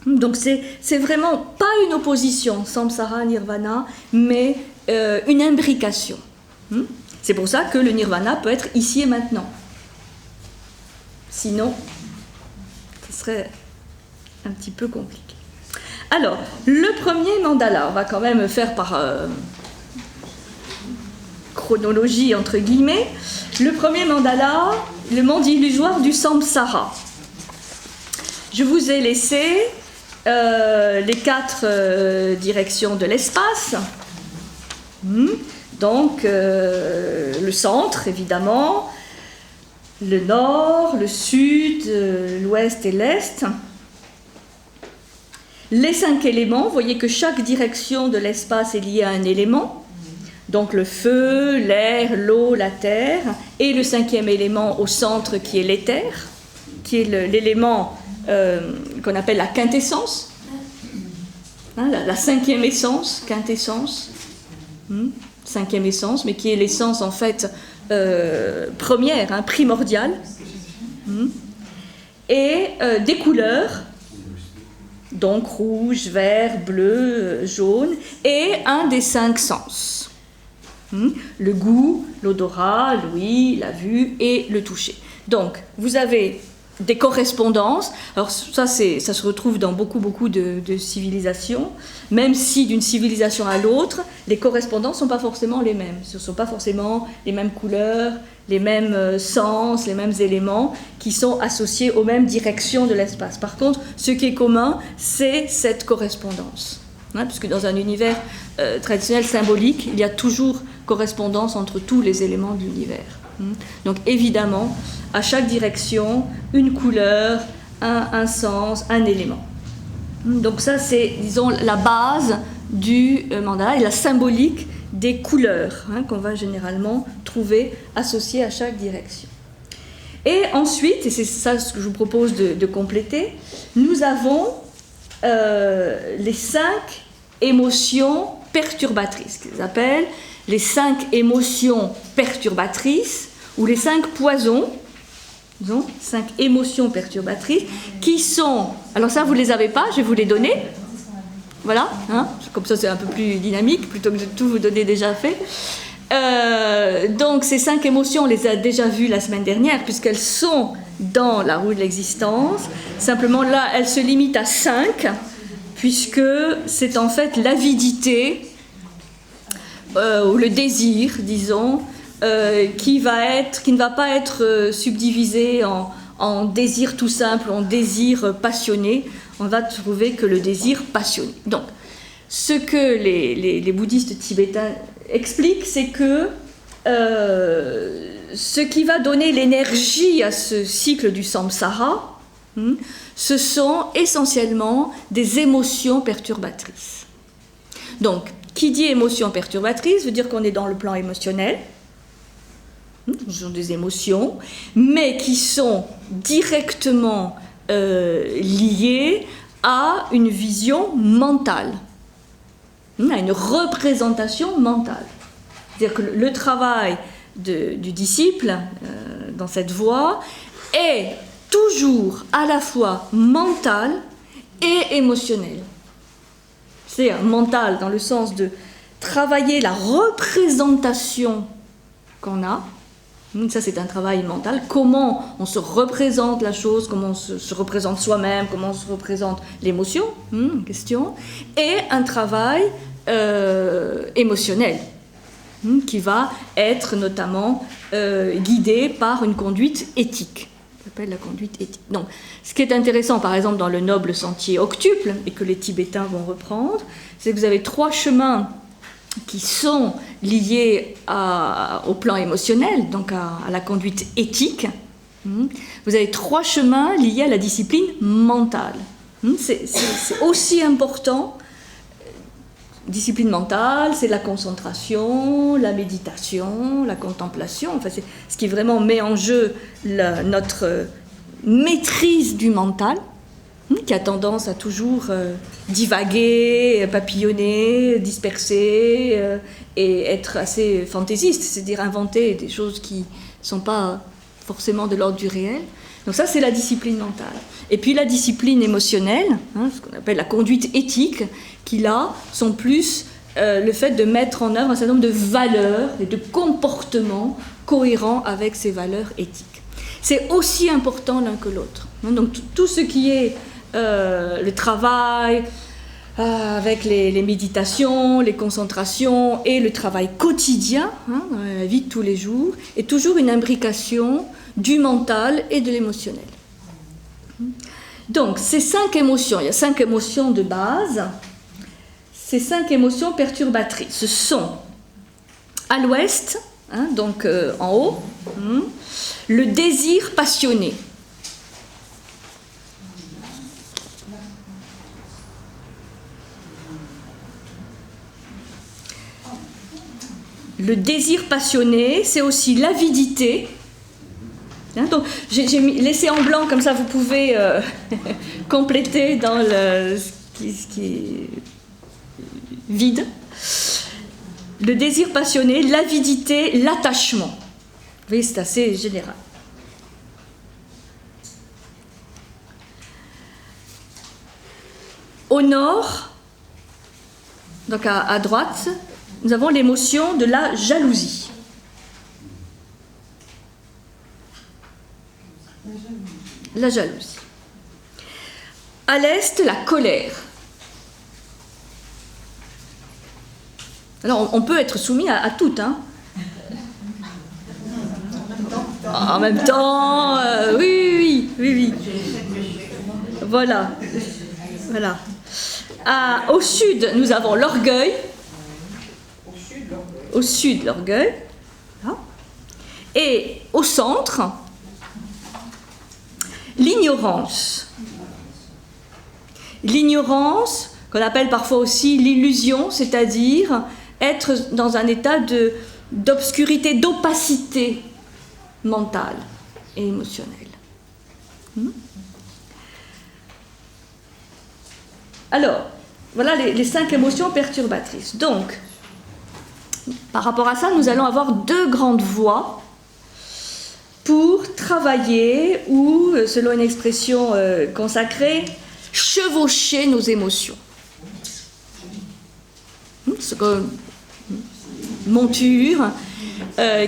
Donc c'est vraiment pas une opposition, samsara, nirvana, mais une imbrication. C'est pour ça que le nirvana peut être ici et maintenant. Sinon, ce serait un petit peu compliqué. Alors, le premier mandala, on va quand même faire par chronologie entre guillemets. Le premier mandala, le monde illusoire du samsara. Je vous ai laissé les 4 directions de l'espace. Donc, le centre, évidemment, le nord, le sud, l'ouest et l'est. Les 5 éléments, vous voyez que chaque direction de l'espace est liée à un élément. Donc le feu, l'air, l'eau, la terre. Et le 5e élément au centre qui est l'éther, qui est l'élément qu'on appelle la quintessence. La 5e essence, quintessence. 5e essence, mais qui est l'essence en fait première, primordiale. Et des couleurs, donc rouge, vert, bleu, jaune, et un des 5 sens. Le goût, l'odorat, l'ouïe, la vue et le toucher. Donc, vous avez des correspondances. Alors ça se retrouve dans beaucoup de civilisations, même si d'une civilisation à l'autre, les correspondances ne sont pas forcément les mêmes. Ce ne sont pas forcément les mêmes couleurs, les mêmes sens, les mêmes éléments qui sont associés aux mêmes directions de l'espace. Par contre, ce qui est commun, c'est cette correspondance. Puisque dans un univers traditionnel symbolique, il y a toujours correspondance entre tous les éléments de l'univers. Donc évidemment, à chaque direction, une couleur, un sens, un élément. Donc ça, c'est, disons, la base du mandala et la symbolique des couleurs qu'on va généralement trouver associées à chaque direction. Et ensuite, et c'est ça ce que je vous propose de compléter, nous avons les 5 émotions perturbatrices, qu'ils appellent les 5 émotions perturbatrices, ou les 5 poisons, disons, 5 émotions perturbatrices, qui sont, alors ça vous ne les avez pas, je vais vous les donner, voilà, comme ça c'est un peu plus dynamique, plutôt que de tout vous donner déjà fait. Donc ces 5 émotions, on les a déjà vues la semaine dernière, puisqu'elles sont dans la roue de l'existence. Simplement là, elles se limitent à 5, puisque c'est en fait l'avidité, ou le désir, disons, qui ne va pas être subdivisé en désir tout simple, en désir passionné. On va trouver que le désir passionné. Donc, ce que les bouddhistes tibétains expliquent, c'est que ce qui va donner l'énergie à ce cycle du samsara, ce sont essentiellement des émotions perturbatrices. Donc, qui dit émotion perturbatrice veut dire qu'on est dans le plan émotionnel. Ce sont des émotions, mais qui sont directement liées à une vision mentale, à une représentation mentale. C'est-à-dire que le travail du disciple dans cette voie est toujours à la fois mental et émotionnel. C'est-à-dire mental dans le sens de travailler la représentation qu'on a. Ça, c'est un travail mental. Comment on se représente la chose, comment on se représente soi-même, comment on se représente l'émotion, question. Et un travail émotionnel, qui va être notamment guidé par une conduite éthique. Ça s'appelle la conduite éthique. Donc, ce qui est intéressant, par exemple, dans le noble sentier octuple, et que les Tibétains vont reprendre, c'est que vous avez 3 chemins qui sont liés au plan émotionnel, donc à la conduite éthique. Vous avez 3 chemins liés à la discipline mentale. C'est aussi important. Discipline mentale, c'est la concentration, la méditation, la contemplation. Enfin, c'est ce qui vraiment met en jeu notre maîtrise du mental, qui a tendance à toujours divaguer, papillonner, disperser et être assez fantaisiste, c'est-à-dire inventer des choses qui ne sont pas forcément de l'ordre du réel. Donc ça, c'est la discipline mentale. Et puis la discipline émotionnelle, ce qu'on appelle la conduite éthique, qui là sont plus le fait de mettre en œuvre un certain nombre de valeurs et de comportements cohérents avec ces valeurs éthiques. C'est aussi important l'un que l'autre. Donc tout ce qui est le travail avec les méditations, les concentrations et le travail quotidien, dans la vie de tous les jours, est toujours une imbrication du mental et de l'émotionnel. Donc, ces 5 émotions, il y a 5 émotions de base, ces 5 émotions perturbatrices, ce sont à l'ouest, donc en haut, le désir passionné. Le désir passionné, c'est aussi l'avidité. Donc, j'ai laissé en blanc, comme ça vous pouvez compléter dans ce qui est vide. Le désir passionné, l'avidité, l'attachement. Vous voyez, c'est assez général. Au nord, donc à droite, nous avons l'émotion de la jalousie. La jalousie. À l'est, la colère. Alors, on peut être soumis à toutes, En même temps, oui. Voilà. Au sud, nous avons l'orgueil. Au sud, l'orgueil. Et au centre, l'ignorance. L'ignorance, qu'on appelle parfois aussi l'illusion, c'est-à-dire être dans un état d'obscurité, d'opacité mentale et émotionnelle. Alors, voilà les 5 émotions perturbatrices. Donc, par rapport à ça, nous allons avoir 2 grandes voies pour travailler ou, selon une expression consacrée, chevaucher nos émotions. monture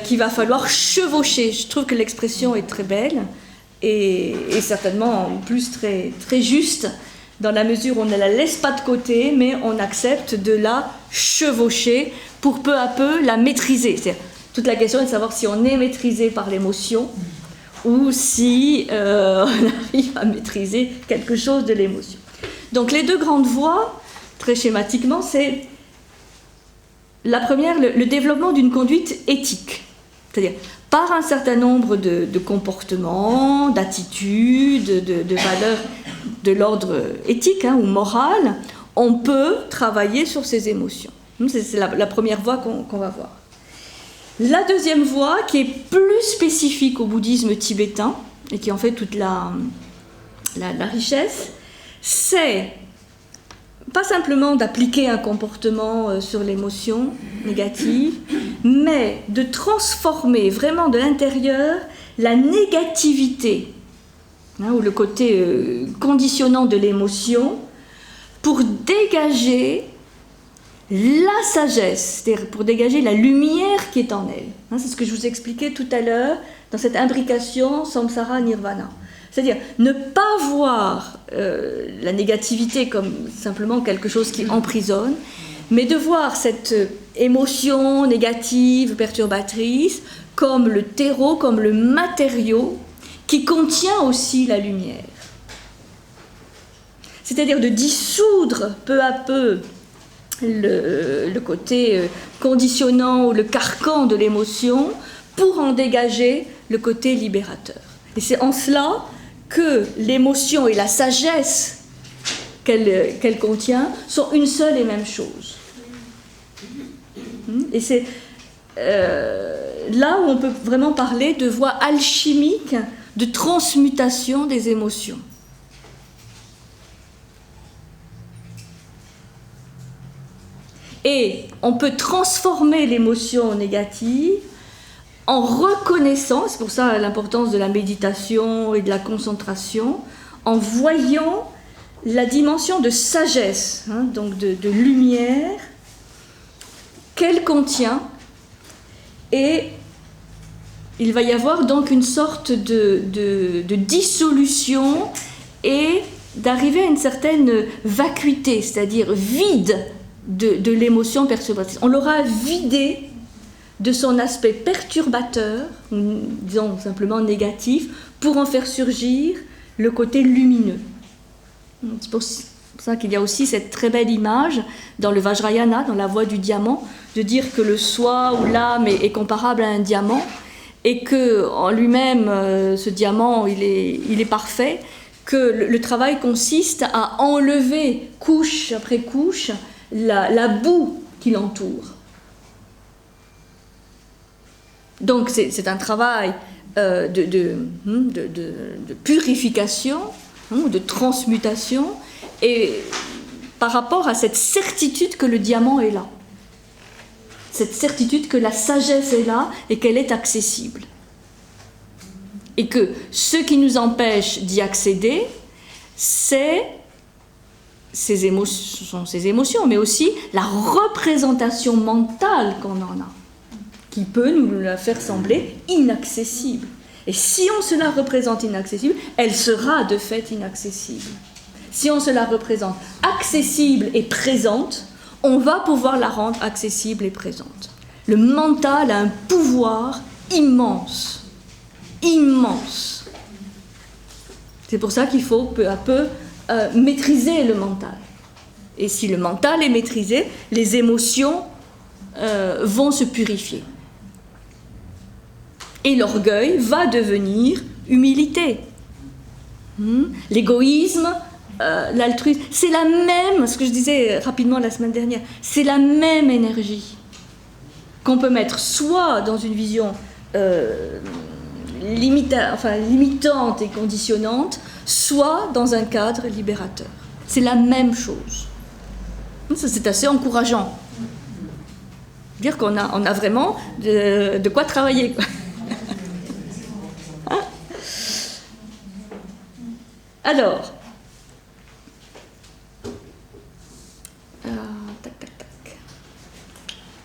qu'il va falloir chevaucher. Je trouve que l'expression est très belle et certainement en plus très, très juste, dans la mesure où on ne la laisse pas de côté, mais on accepte de la chevaucher pour peu à peu la maîtriser. C'est toute la question est de savoir si on est maîtrisé par l'émotion ou si on arrive à maîtriser quelque chose de l'émotion. Donc les deux grandes voies, très schématiquement, c'est la première, le développement d'une conduite éthique. C'est-à-dire, par un certain nombre de comportements, d'attitudes, de valeurs de l'ordre éthique ou moral, on peut travailler sur ses émotions. C'est la première voie qu'on va voir. La deuxième voie, qui est plus spécifique au bouddhisme tibétain, et qui en fait toute la richesse, c'est pas simplement d'appliquer un comportement sur l'émotion négative, mais de transformer vraiment de l'intérieur la négativité, ou le côté conditionnant de l'émotion, pour dégager la sagesse, c'est-à-dire pour dégager la lumière qui est en elle. C'est ce que je vous expliquais tout à l'heure dans cette imbrication samsara-nirvana. C'est-à-dire ne pas voir la négativité comme simplement quelque chose qui emprisonne, mais de voir cette émotion négative, perturbatrice, comme le terreau, comme le matériau qui contient aussi la lumière. C'est-à-dire de dissoudre peu à peu le côté conditionnant ou le carcan de l'émotion pour en dégager le côté libérateur. Et c'est en cela que l'émotion et la sagesse qu'elle contient sont une seule et même chose. Et c'est là où on peut vraiment parler de voie alchimique de transmutation des émotions. Et on peut transformer l'émotion négative en reconnaissant, c'est pour ça l'importance de la méditation et de la concentration, en voyant la dimension de sagesse, donc de lumière, qu'elle contient, et il va y avoir donc une sorte de dissolution et d'arriver à une certaine vacuité, c'est-à-dire vide de l'émotion perturbatrice. On l'aura vidé de son aspect perturbateur, disons simplement négatif, pour en faire surgir le côté lumineux. C'est pour ça qu'il y a aussi cette très belle image dans le Vajrayana, dans la voie du diamant, de dire que le soi ou l'âme est comparable à un diamant et que en lui-même, ce diamant, il est parfait, que le travail consiste à enlever couche après couche la boue qui l'entoure. Donc c'est un travail de purification, de transmutation, et par rapport à cette certitude que le diamant est là, cette certitude que la sagesse est là et qu'elle est accessible. Et que ce qui nous empêche d'y accéder, c'est ces émotions, mais aussi la représentation mentale qu'on en a, qui peut nous la faire sembler inaccessible. Et si on se la représente inaccessible, elle sera de fait inaccessible. Si on se la représente accessible et présente, on va pouvoir la rendre accessible et présente. Le mental a un pouvoir immense. Immense. C'est pour ça qu'il faut peu à peu maîtriser le mental. Et si le mental est maîtrisé, les émotions vont se purifier. Et l'orgueil va devenir humilité. L'égoïsme, l'altruisme, c'est la même, ce que je disais rapidement la semaine dernière, c'est la même énergie qu'on peut mettre soit dans une vision limitante et conditionnante, soit dans un cadre libérateur. C'est la même chose. Ça, c'est assez encourageant. Dire qu'on a vraiment de quoi travailler, quoi. Alors, tac.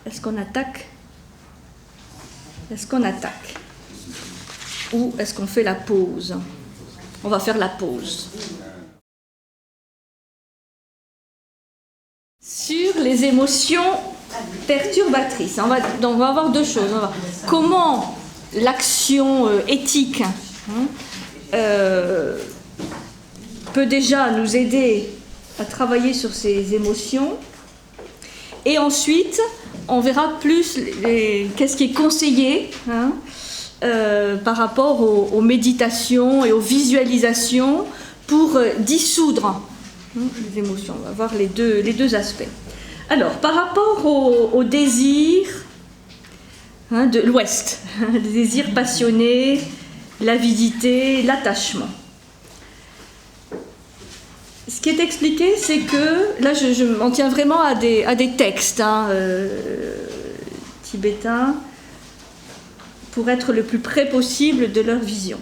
Est-ce qu'on attaque Est-ce qu'on attaque? Ou est-ce qu'on fait la pause? On va faire la pause. Sur les émotions perturbatrices, on va avoir deux choses. Comment l'action éthique peut déjà nous aider à travailler sur ces émotions. Et ensuite, on verra plus qu'est-ce qui est conseillé par rapport aux méditations et aux visualisations pour dissoudre les émotions. On va voir les deux aspects. Alors, par rapport au désir de l'Ouest, le désir passionné, l'avidité, l'attachement. Ce qui est expliqué, c'est que, là je m'en tiens vraiment à des textes tibétains, pour être le plus près possible de leur vision.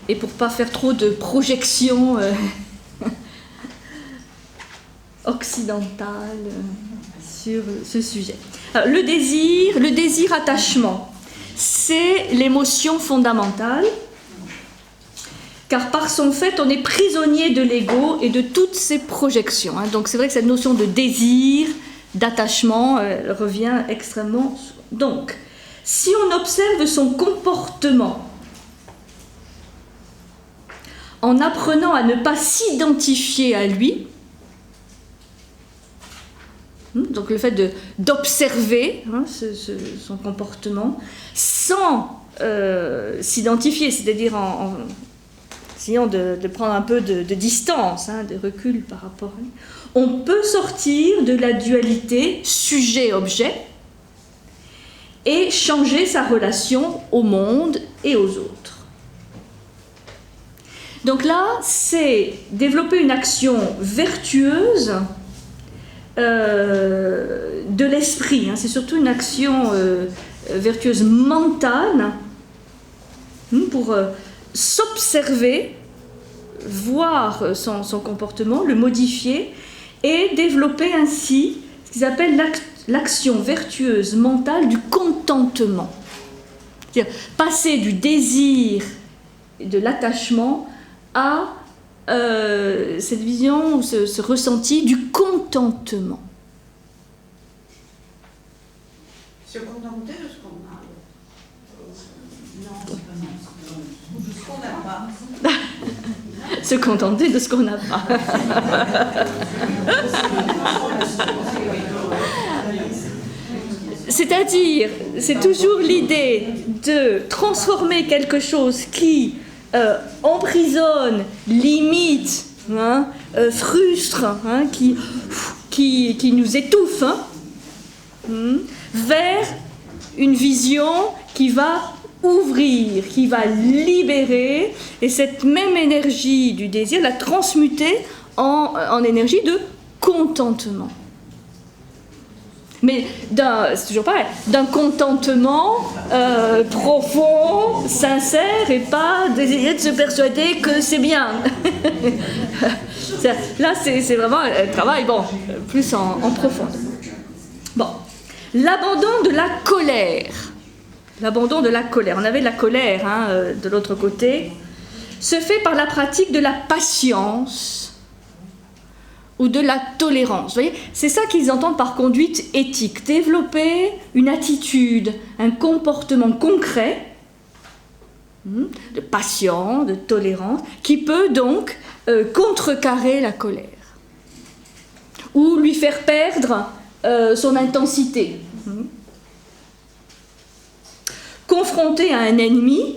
Et pour ne pas faire trop de projections occidentales sur ce sujet. Alors, le désir attachement, c'est l'émotion fondamentale, car par son fait, on est prisonnier de l'ego et de toutes ses projections. Donc c'est vrai que cette notion de désir, d'attachement, revient extrêmement souvent. Donc, si on observe son comportement, en apprenant à ne pas s'identifier à lui, donc le fait d'observer son comportement, sans s'identifier, c'est-à-dire en essayant de prendre un peu de distance, de recul par rapport à lui, on peut sortir de la dualité sujet-objet et changer sa relation au monde et aux autres. Donc là, c'est développer une action vertueuse de l'esprit. C'est surtout une action vertueuse mentale pour s'observer, voir son comportement, le modifier et développer ainsi ce qu'ils appellent l'action vertueuse mentale du contentement. C'est-à-dire passer du désir et de l'attachement à cette vision, ce ressenti du contentement. Se contenter de ce qu'on a. Non, de ce qu'on n'a pas. Se contenter de ce qu'on n'a pas. C'est-à-dire, c'est toujours l'idée de transformer quelque chose qui emprisonne, limite, frustre, qui nous étouffe, vers une vision qui va ouvrir, qui va libérer, et cette même énergie du désir, la transmuter en énergie de contentement. Mais c'est toujours pareil, d'un contentement profond, sincère, et pas d'essayer de se persuader que c'est bien. Là, c'est vraiment un travail, plus en profondeur. Bon, l'abandon de la colère. L'abandon de la colère. On avait la colère de l'autre côté. Se fait par la pratique de la patience ou de la tolérance. Vous voyez, c'est ça qu'ils entendent par conduite éthique. Développer une attitude, un comportement concret de patience, de tolérance, qui peut donc contrecarrer la colère ou lui faire perdre son intensité. Confronté à un ennemi,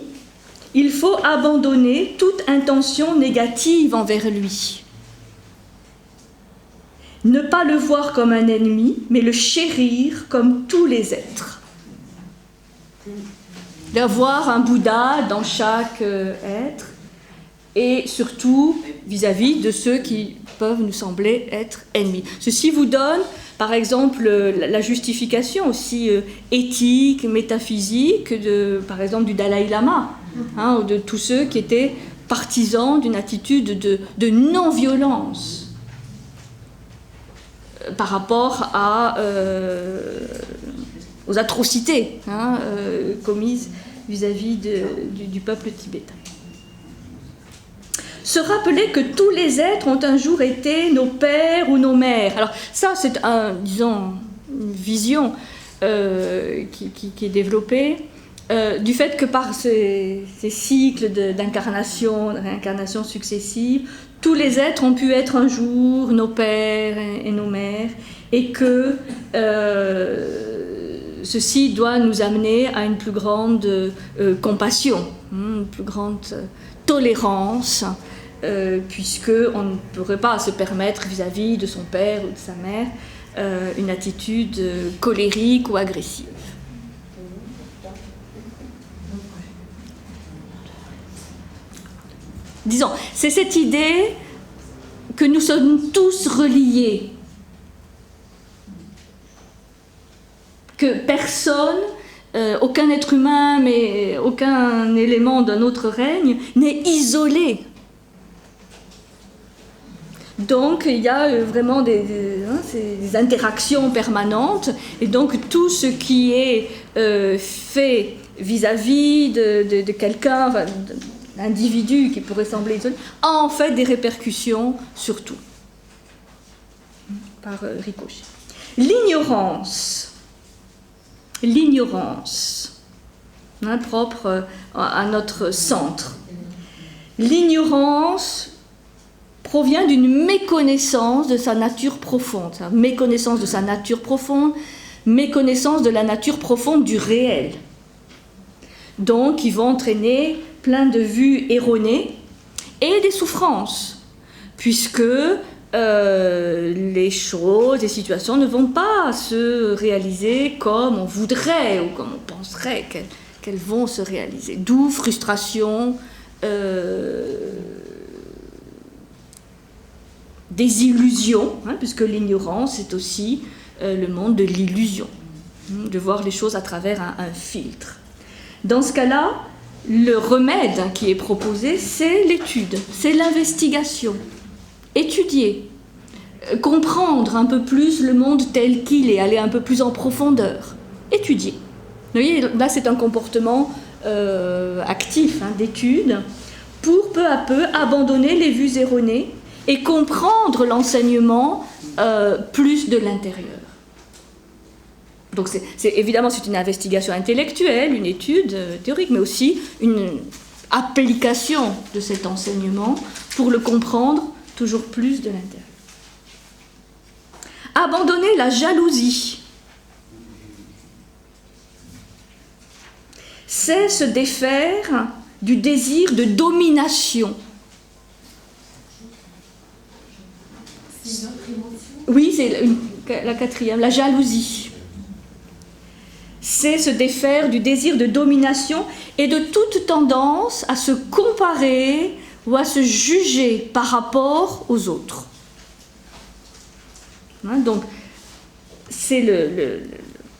il faut abandonner toute intention négative envers lui. Ne pas le voir comme un ennemi, mais le chérir comme tous les êtres. D'avoir un Bouddha dans chaque être, et surtout vis-à-vis de ceux qui peuvent nous sembler être ennemis. Ceci vous donne, par exemple, la justification aussi éthique, métaphysique, par exemple, du Dalai Lama, ou de tous ceux qui étaient partisans d'une attitude de non-violence par rapport à aux atrocités commises vis-à-vis du peuple tibétain. Se rappeler que tous les êtres ont un jour été nos pères ou nos mères. Alors ça, c'est une vision qui est développée du fait que par ces cycles d'incarnation, de réincarnation successives, tous les êtres ont pu être un jour nos pères et nos mères, et que ceci doit nous amener à une plus grande compassion, une plus grande tolérance, puisqu'on ne pourrait pas se permettre vis-à-vis de son père ou de sa mère une attitude colérique ou agressive. Disons, c'est cette idée que nous sommes tous reliés, que personne, aucun être humain, mais aucun élément d'un autre règne n'est isolé. Donc il y a vraiment des interactions permanentes, et donc tout ce qui est fait vis-à-vis de quelqu'un, enfin, d'individu qui pourrait sembler isolé, a en fait des répercussions sur tout, par ricochet. L'ignorance, propre à notre centre. L'ignorance provient d'une méconnaissance de sa nature profonde. Méconnaissance de sa nature profonde, méconnaissance de la nature profonde du réel. Donc, ils vont entraîner plein de vues erronées et des souffrances, puisque les choses, les situations ne vont pas se réaliser comme on voudrait ou comme on penserait qu'elles vont se réaliser. D'où frustration, des illusions, puisque l'ignorance est aussi le monde de l'illusion, de voir les choses à travers un filtre. Dans ce cas-là, le remède qui est proposé, c'est l'étude, c'est l'investigation. Étudier, comprendre un peu plus le monde tel qu'il est, aller un peu plus en profondeur. Étudier. Vous voyez, là, c'est un comportement actif, d'étude, pour peu à peu abandonner les vues erronées et comprendre l'enseignement plus de l'intérieur. Donc évidemment, c'est une investigation intellectuelle, une étude théorique, mais aussi une application de cet enseignement pour le comprendre toujours plus de l'intérieur. Abandonner la jalousie, c'est se défaire du désir de domination. Oui, c'est la quatrième, la jalousie. C'est se défaire du désir de domination et de toute tendance à se comparer ou à se juger par rapport aux autres. Donc, c'est le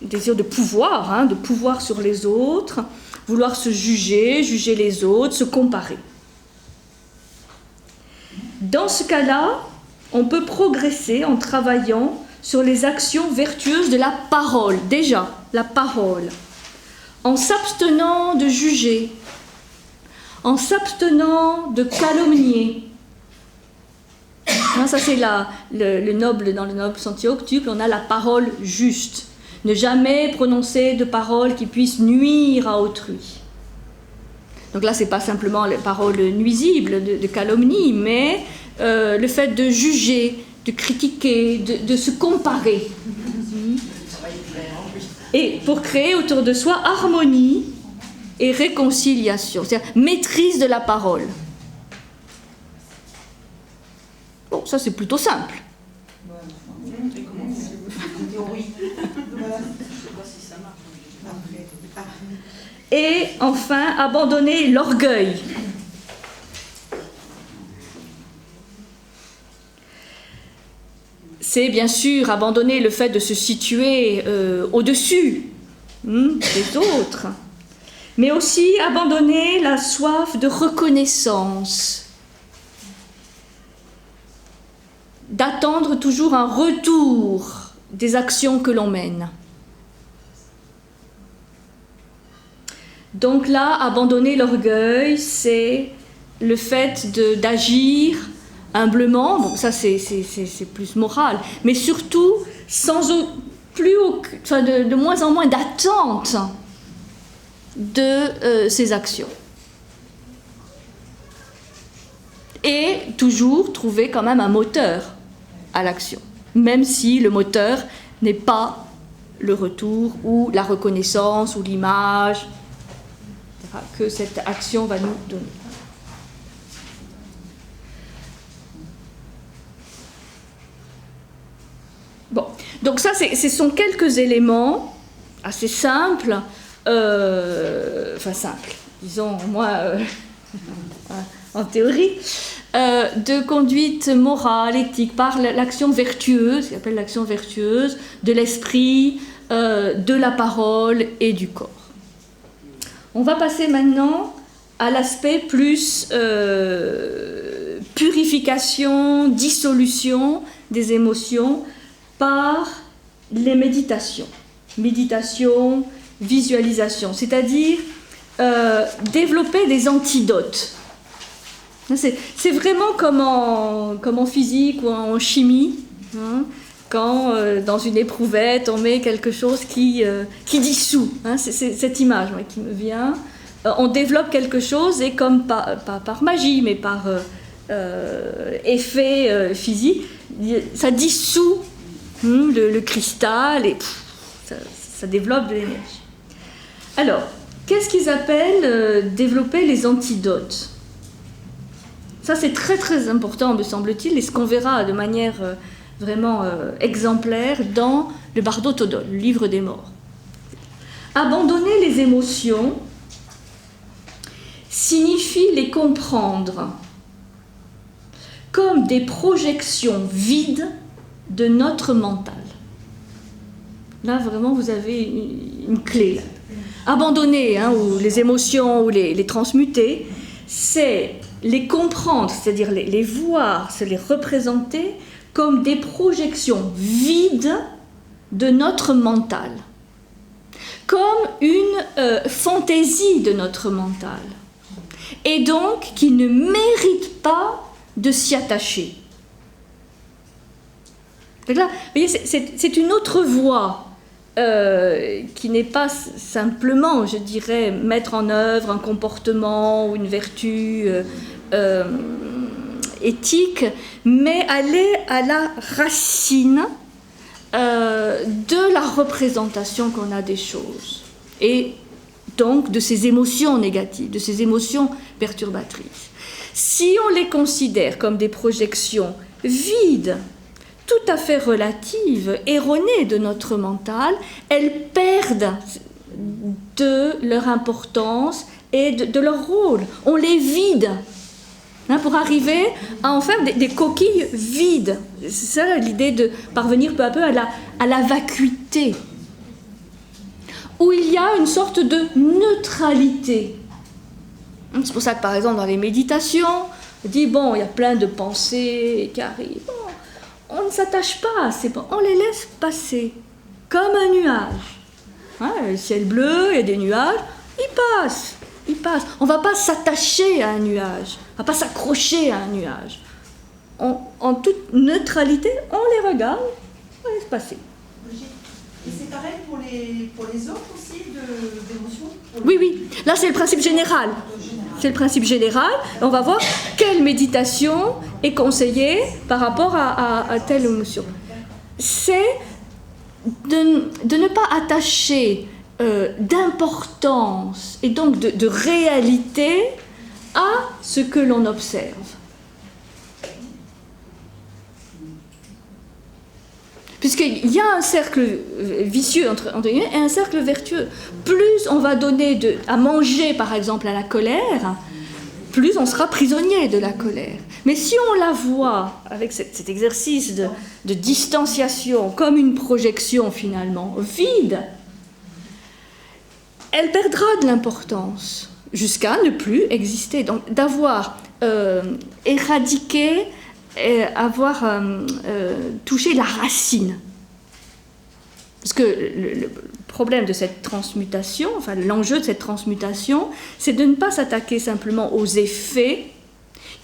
désir de pouvoir sur les autres, vouloir se juger, juger les autres, se comparer. Dans ce cas-là, on peut progresser en travaillant sur les actions vertueuses de la parole, déjà, la parole, en s'abstenant de juger, en s'abstenant de calomnier. Ça, c'est le noble, dans le noble sentier octuple, on a la parole juste. Ne jamais prononcer de paroles qui puissent nuire à autrui. Donc là, ce n'est pas simplement les paroles nuisibles de calomnie, mais le fait de juger, de critiquer, de se comparer. Et pour créer autour de soi harmonie et réconciliation, c'est-à-dire maîtrise de la parole. Bon, ça c'est plutôt simple. Et enfin, abandonner l'orgueil. C'est bien sûr abandonner le fait de se situer au-dessus des autres, mais aussi abandonner la soif de reconnaissance, d'attendre toujours un retour des actions que l'on mène. Donc là, abandonner l'orgueil, c'est le fait d'agir humblement. Bon, ça c'est plus moral, mais surtout de moins en moins d'attente de ces actions. Et toujours trouver quand même un moteur à l'action, même si le moteur n'est pas le retour ou la reconnaissance ou l'image que cette action va nous donner. Bon, donc ça, ce sont quelques éléments assez simples, disons, moi, en théorie, de conduite morale, éthique, par l'action vertueuse, ce qu'on appelle l'action vertueuse, de l'esprit, de la parole et du corps. On va passer maintenant à l'aspect plus purification, dissolution des émotions par les méditations. Méditation, visualisation, c'est-à-dire développer des antidotes. C'est vraiment comme en physique ou en chimie, hein, quand dans une éprouvette on met quelque chose qui dissout, hein, c'est cette image qui me vient. On développe quelque chose et comme pas par magie mais par effet physique, ça dissout le cristal et ça développe de l'énergie. Alors, qu'est-ce qu'ils appellent développer les antidotes ? Ça, c'est très très important, me semble-t-il, et ce qu'on verra de manière vraiment exemplaire dans le Bardo Todol, le livre des morts. Abandonner les émotions signifie les comprendre comme des projections vides de notre mental. Là, vraiment, vous avez une clé. Abandonner, ou les émotions, ou les transmuter, c'est les comprendre, c'est-à-dire les voir, c'est les représenter comme des projections vides de notre mental, comme une fantaisie de notre mental, et donc qui ne mérite pas de s'y attacher. Donc là, vous voyez, c'est une autre voie qui n'est pas simplement, je dirais, mettre en œuvre un comportement ou une vertu éthique, mais aller à la racine de la représentation qu'on a des choses, et donc de ces émotions négatives, de ces émotions perturbatrices. Si on les considère comme des projections vides, tout à fait relatives, erronées de notre mental, elles perdent de leur importance et de leur rôle. On les vide pour arriver à en faire des coquilles vides. C'est ça l'idée de parvenir peu à peu à la vacuité, où il y a une sorte de neutralité. C'est pour ça que par exemple dans les méditations, on dit bon, il y a plein de pensées qui arrivent. Bon, on ne s'attache pas à ces pensées, on les laisse passer comme un nuage. Le ciel bleu, il y a des nuages, ils passent. On ne va pas s'attacher à un nuage, on ne va pas s'accrocher à un nuage. En toute neutralité, on les regarde, on laisse passer. Et c'est pareil pour les autres aussi, d'émotions ? Oui. Là, c'est le principe général. C'est le principe général. On va voir quelle méditation est conseillée par rapport à telle émotion. C'est de ne pas attacher d'importance et donc de réalité à ce que l'on observe. Puisqu'il y a un cercle vicieux entre guillemets, et un cercle vertueux. Plus on va donner à manger, par exemple, à la colère, plus on sera prisonnier de la colère. Mais si on la voit avec cet exercice de distanciation, comme une projection finalement vide, elle perdra de l'importance jusqu'à ne plus exister. Donc d'avoir éradiqué, avoir touché la racine. Parce que le problème de cette transmutation, enfin l'enjeu de cette transmutation, c'est de ne pas s'attaquer simplement aux effets,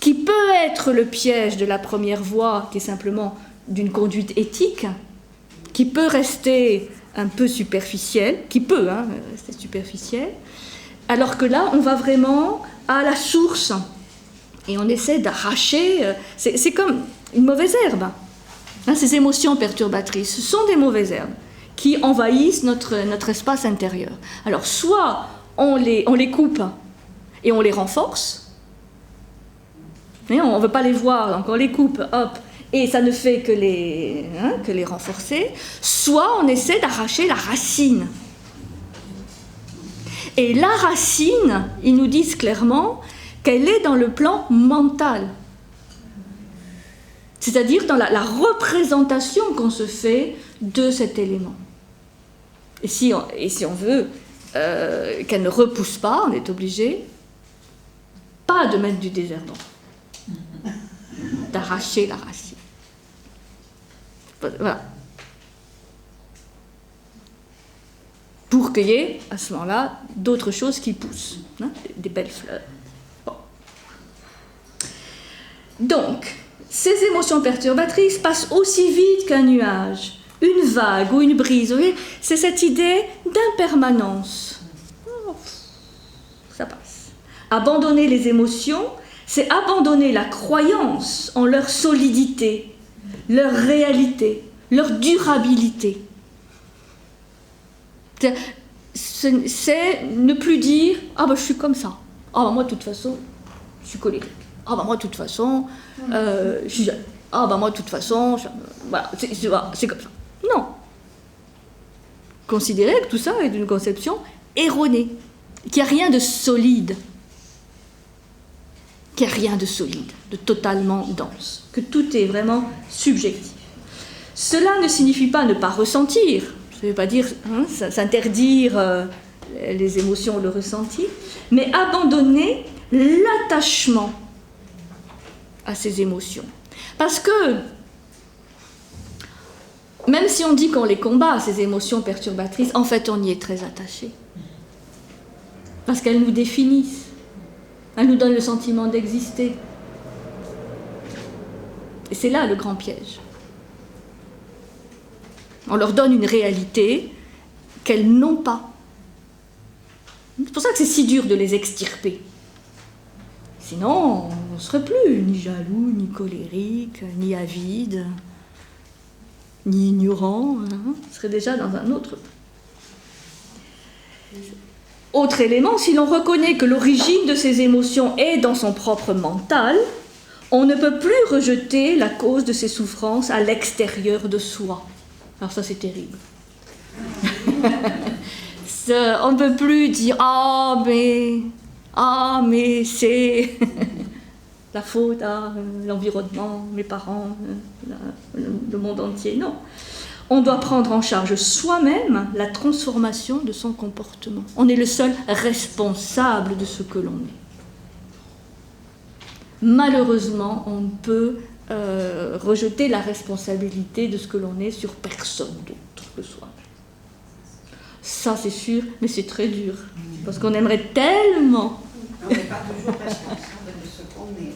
qui peut être le piège de la première voie, qui est simplement d'une conduite éthique, qui peut rester un peu superficielle, qui peut rester superficielle, alors que là, on va vraiment à la source, et on essaie d'arracher, c'est comme une mauvaise herbe. Ces émotions perturbatrices, ce sont des mauvaises herbes qui envahissent notre espace intérieur. Alors, soit on les coupe et on les renforce, et on ne veut pas les voir, donc on les coupe, hop, et ça ne fait que les renforcer, soit on essaie d'arracher la racine. Et la racine, ils nous disent clairement qu'elle est dans le plan mental. C'est-à-dire dans la représentation qu'on se fait de cet élément. Et si on veut qu'elle ne repousse pas, on est obligé pas de mettre du désherbant, d'arracher la racine. Voilà. Pour qu'il y ait, à ce moment-là, d'autres choses qui poussent, des belles fleurs. Bon. Donc, ces émotions perturbatrices passent aussi vite qu'un nuage, une vague ou une brise. Vous voyez, c'est cette idée d'impermanence. Ça passe. Abandonner les émotions, c'est abandonner la croyance en leur solidité, leur réalité, leur durabilité. C'est ne plus dire « Ah ben je suis comme ça. Ah ben moi de toute façon, je suis colérique. Ah ben moi de toute façon, je suis jeune. Ah ben moi de toute façon, voilà, c'est comme ça. » Non. Considérer que tout ça est une conception erronée, qu'il n'y a rien de solide, qu'il n'y a rien de solide, de totalement dense, que tout est vraiment subjectif. Cela ne signifie pas ne pas ressentir, ça ne veut pas dire s'interdire les émotions ou le ressenti, mais abandonner l'attachement à ces émotions. Parce que, même si on dit qu'on les combat, ces émotions perturbatrices, en fait on y est très attaché. Parce qu'elles nous définissent, elles nous donnent le sentiment d'exister. Et c'est là le grand piège. On leur donne une réalité qu'elles n'ont pas. C'est pour ça que c'est si dur de les extirper. Sinon, on ne serait plus ni jaloux, ni colérique, ni avide, ni ignorant. On serait déjà dans un autre. Autre élément, si l'on reconnaît que l'origine de ces émotions est dans son propre mental, on ne peut plus rejeter la cause de ces souffrances à l'extérieur de soi. Alors ça, c'est terrible. On ne peut plus dire « Ah, mais c'est la faute à l'environnement, mes parents, le monde entier. » Non. On doit prendre en charge soi-même la transformation de son comportement. On est le seul responsable de ce que l'on est. Malheureusement, on ne peut rejeter la responsabilité de ce que l'on est sur personne d'autre que soi. Ça, c'est sûr, mais c'est très dur. Parce qu'on aimerait tellement. On n'est pas toujours responsable de ce qu'on est.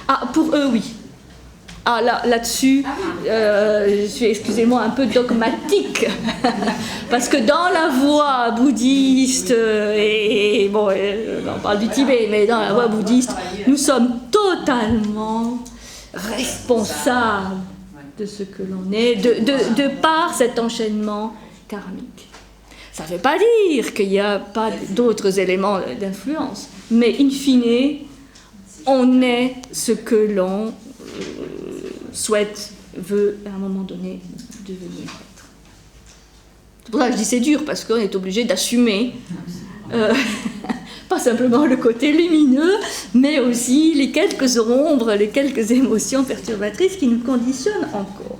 Ah, pour eux, oui. Ah, là-dessus, je suis, excusez-moi, un peu dogmatique. Parce que dans la voie bouddhiste, et bon, on parle du Tibet, mais dans la voie bouddhiste, nous sommes totalement responsables de ce que l'on est, de par cet enchaînement karmique. Ça ne veut pas dire qu'il n'y a pas d'autres éléments d'influence, mais in fine, on est ce que l'on veut à un moment donné devenir être. C'est pour ça que je dis c'est dur, parce qu'on est obligé d'assumer pas simplement le côté lumineux, mais aussi les quelques ombres, les quelques émotions perturbatrices qui nous conditionnent encore.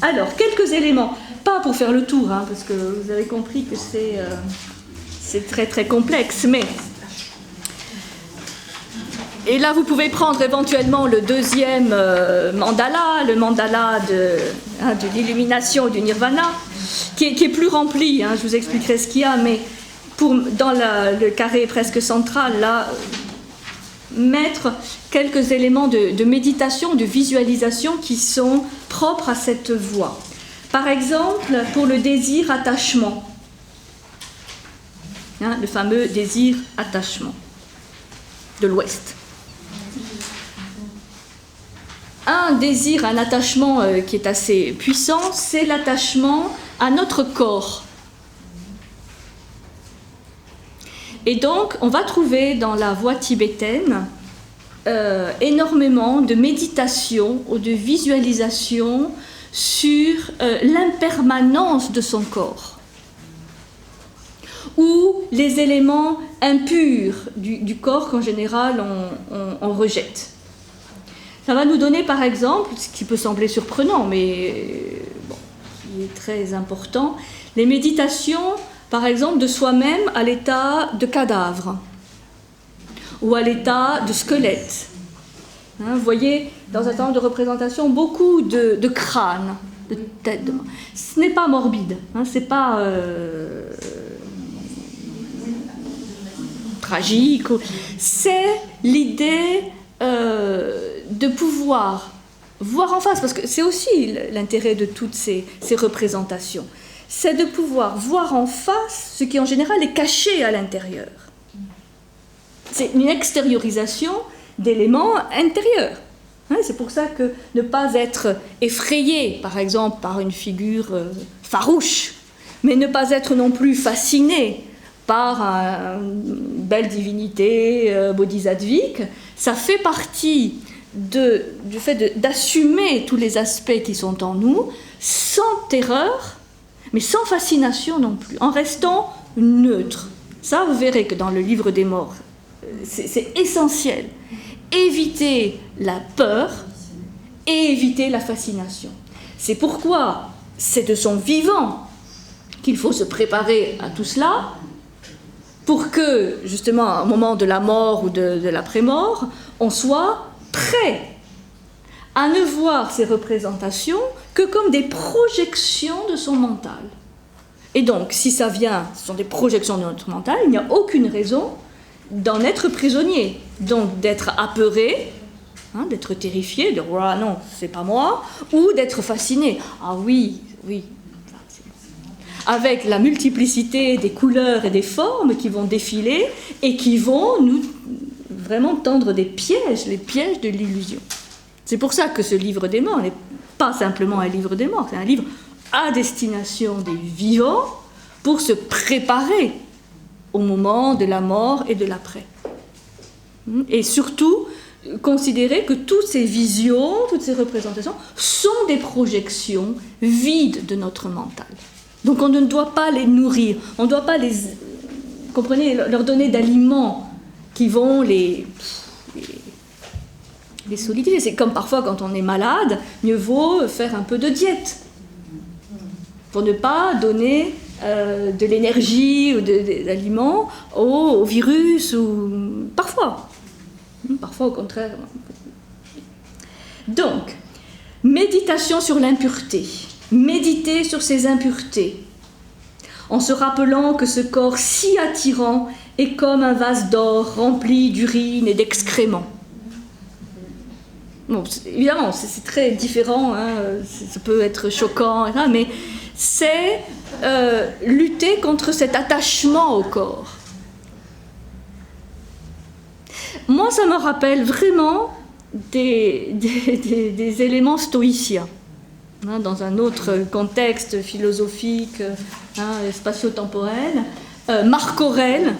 Alors, quelques éléments, pas pour faire le tour, parce que vous avez compris que c'est très très complexe, mais Et là, vous pouvez prendre éventuellement le deuxième mandala, le mandala de l'illumination du nirvana, qui est plus rempli. Je vous expliquerai ce qu'il y a, mais dans le carré presque central, là, mettre quelques éléments de méditation, de visualisation qui sont propres à cette voie. Par exemple, pour le désir-attachement, le fameux désir-attachement de l'Ouest. Un désir, un attachement qui est assez puissant, c'est l'attachement à notre corps. Et donc, on va trouver dans la voie tibétaine énormément de méditation ou de visualisation sur l'impermanence de son corps, ou les éléments impurs du corps qu'en général on rejette. Ça va nous donner par exemple, ce qui peut sembler surprenant, mais bon, qui est très important, les méditations par exemple de soi-même à l'état de cadavre ou à l'état de squelette. Vous voyez, dans un certain nombre de représentations, beaucoup de crânes, de têtes. Ce n'est pas morbide, c'est pas tragique. C'est l'idée de pouvoir voir en face, parce que c'est aussi l'intérêt de toutes ces représentations, c'est de pouvoir voir en face ce qui en général est caché à l'intérieur. C'est une extériorisation d'éléments intérieurs. C'est pour ça que ne pas être effrayé, par exemple, par une figure farouche, mais ne pas être non plus fasciné par une belle divinité bodhisattvik, ça fait partie du fait d'assumer tous les aspects qui sont en nous, sans terreur, mais sans fascination non plus, en restant neutre. Ça, vous verrez que dans le livre des morts, c'est essentiel. Éviter la peur et éviter la fascination. C'est pourquoi c'est de son vivant qu'il faut se préparer à tout cela, pour que, justement, au moment de la mort ou de l'après-mort, on soit prêt à ne voir ces représentations que comme des projections de son mental. Et donc, si ça vient, ce sont des projections de notre mental, il n'y a aucune raison d'en être prisonnier, donc d'être apeuré, d'être terrifié, de « ah non, c'est pas moi », ou d'être fasciné. « Ah oui, oui ». Avec la multiplicité des couleurs et des formes qui vont défiler et qui vont nous vraiment tendre des pièges, les pièges de l'illusion. C'est pour ça que ce livre des morts n'est pas simplement un livre des morts, c'est un livre à destination des vivants pour se préparer au moment de la mort et de l'après. Et surtout, considérer que toutes ces visions, toutes ces représentations sont des projections vides de notre mental. Donc on ne doit pas les nourrir, on ne doit pas comprenez, leur donner d'aliments qui vont les solidifier. C'est comme parfois quand on est malade, mieux vaut faire un peu de diète pour ne pas donner de l'énergie ou d'aliments au virus, ou parfois au contraire. Donc, méditation sur l'impureté. Méditer sur ces impuretés, en se rappelant que ce corps si attirant est comme un vase d'or rempli d'urine et d'excréments. Bon, évidemment, c'est très différent, ça peut être choquant, mais c'est lutter contre cet attachement au corps. Moi, ça me rappelle vraiment des éléments stoïciens. Dans un autre contexte philosophique, spatio-temporel, Marc Aurèle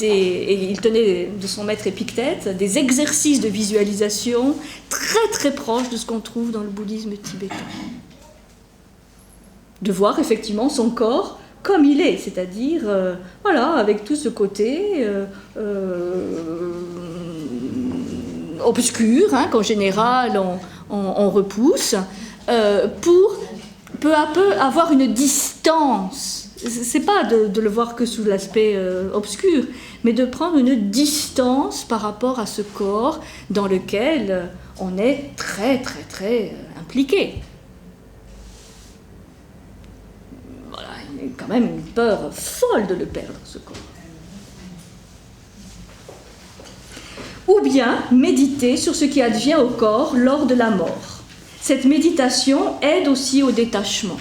et il tenait de son maître Épictète, des exercices de visualisation très très proches de ce qu'on trouve dans le bouddhisme tibétain. De voir effectivement son corps comme il est, c'est-à-dire avec tout ce côté obscur, qu'en général on repousse, pour peu à peu avoir une distance c'est pas de le voir que sous l'aspect obscur, mais de prendre une distance par rapport à ce corps dans lequel on est très très très impliqué. Voilà, il y a quand même une peur folle de le perdre, ce corps. Ou bien méditer sur ce qui advient au corps lors de la mort. Cette méditation aide aussi au détachement.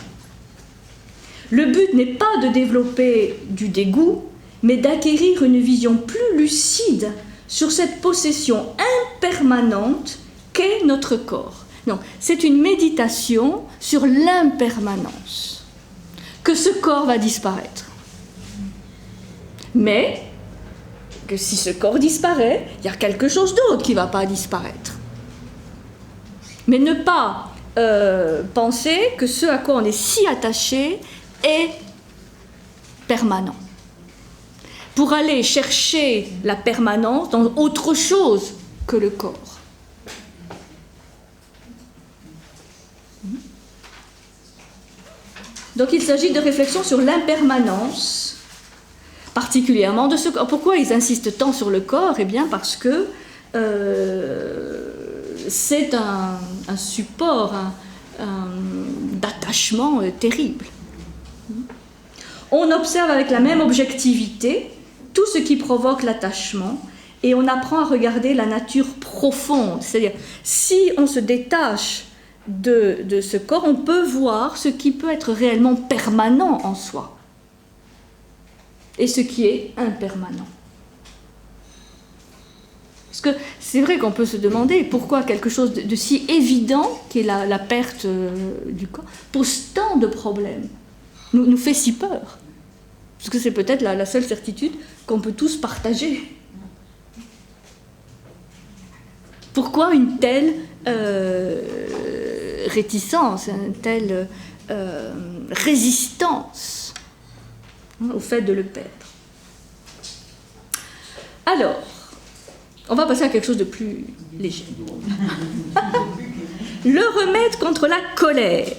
Le but n'est pas de développer du dégoût, mais d'acquérir une vision plus lucide sur cette possession impermanente qu'est notre corps. Non, c'est une méditation sur l'impermanence, que ce corps va disparaître. Mais que si ce corps disparaît, il y a quelque chose d'autre qui ne va pas disparaître. Mais ne pas penser que ce à quoi on est si attaché est permanent. Pour aller chercher la permanence dans autre chose que le corps. Donc il s'agit de réflexion sur l'impermanence, particulièrement de ce corps. Pourquoi ils insistent tant sur le corps? Eh bien parce que c'est un support d'attachement terrible. On observe avec la même objectivité tout ce qui provoque l'attachement et on apprend à regarder la nature profonde. C'est-à-dire, si on se détache de ce corps, on peut voir ce qui peut être réellement permanent en soi et ce qui est impermanent. Parce que c'est vrai qu'on peut se demander pourquoi quelque chose de si évident, qui est la perte du corps, pose tant de problèmes, nous fait si peur. Parce que c'est peut-être la seule certitude qu'on peut tous partager. Pourquoi une telle réticence, une telle résistance au fait de le perdre? Alors, on va passer à quelque chose de plus léger. Le remède contre la colère.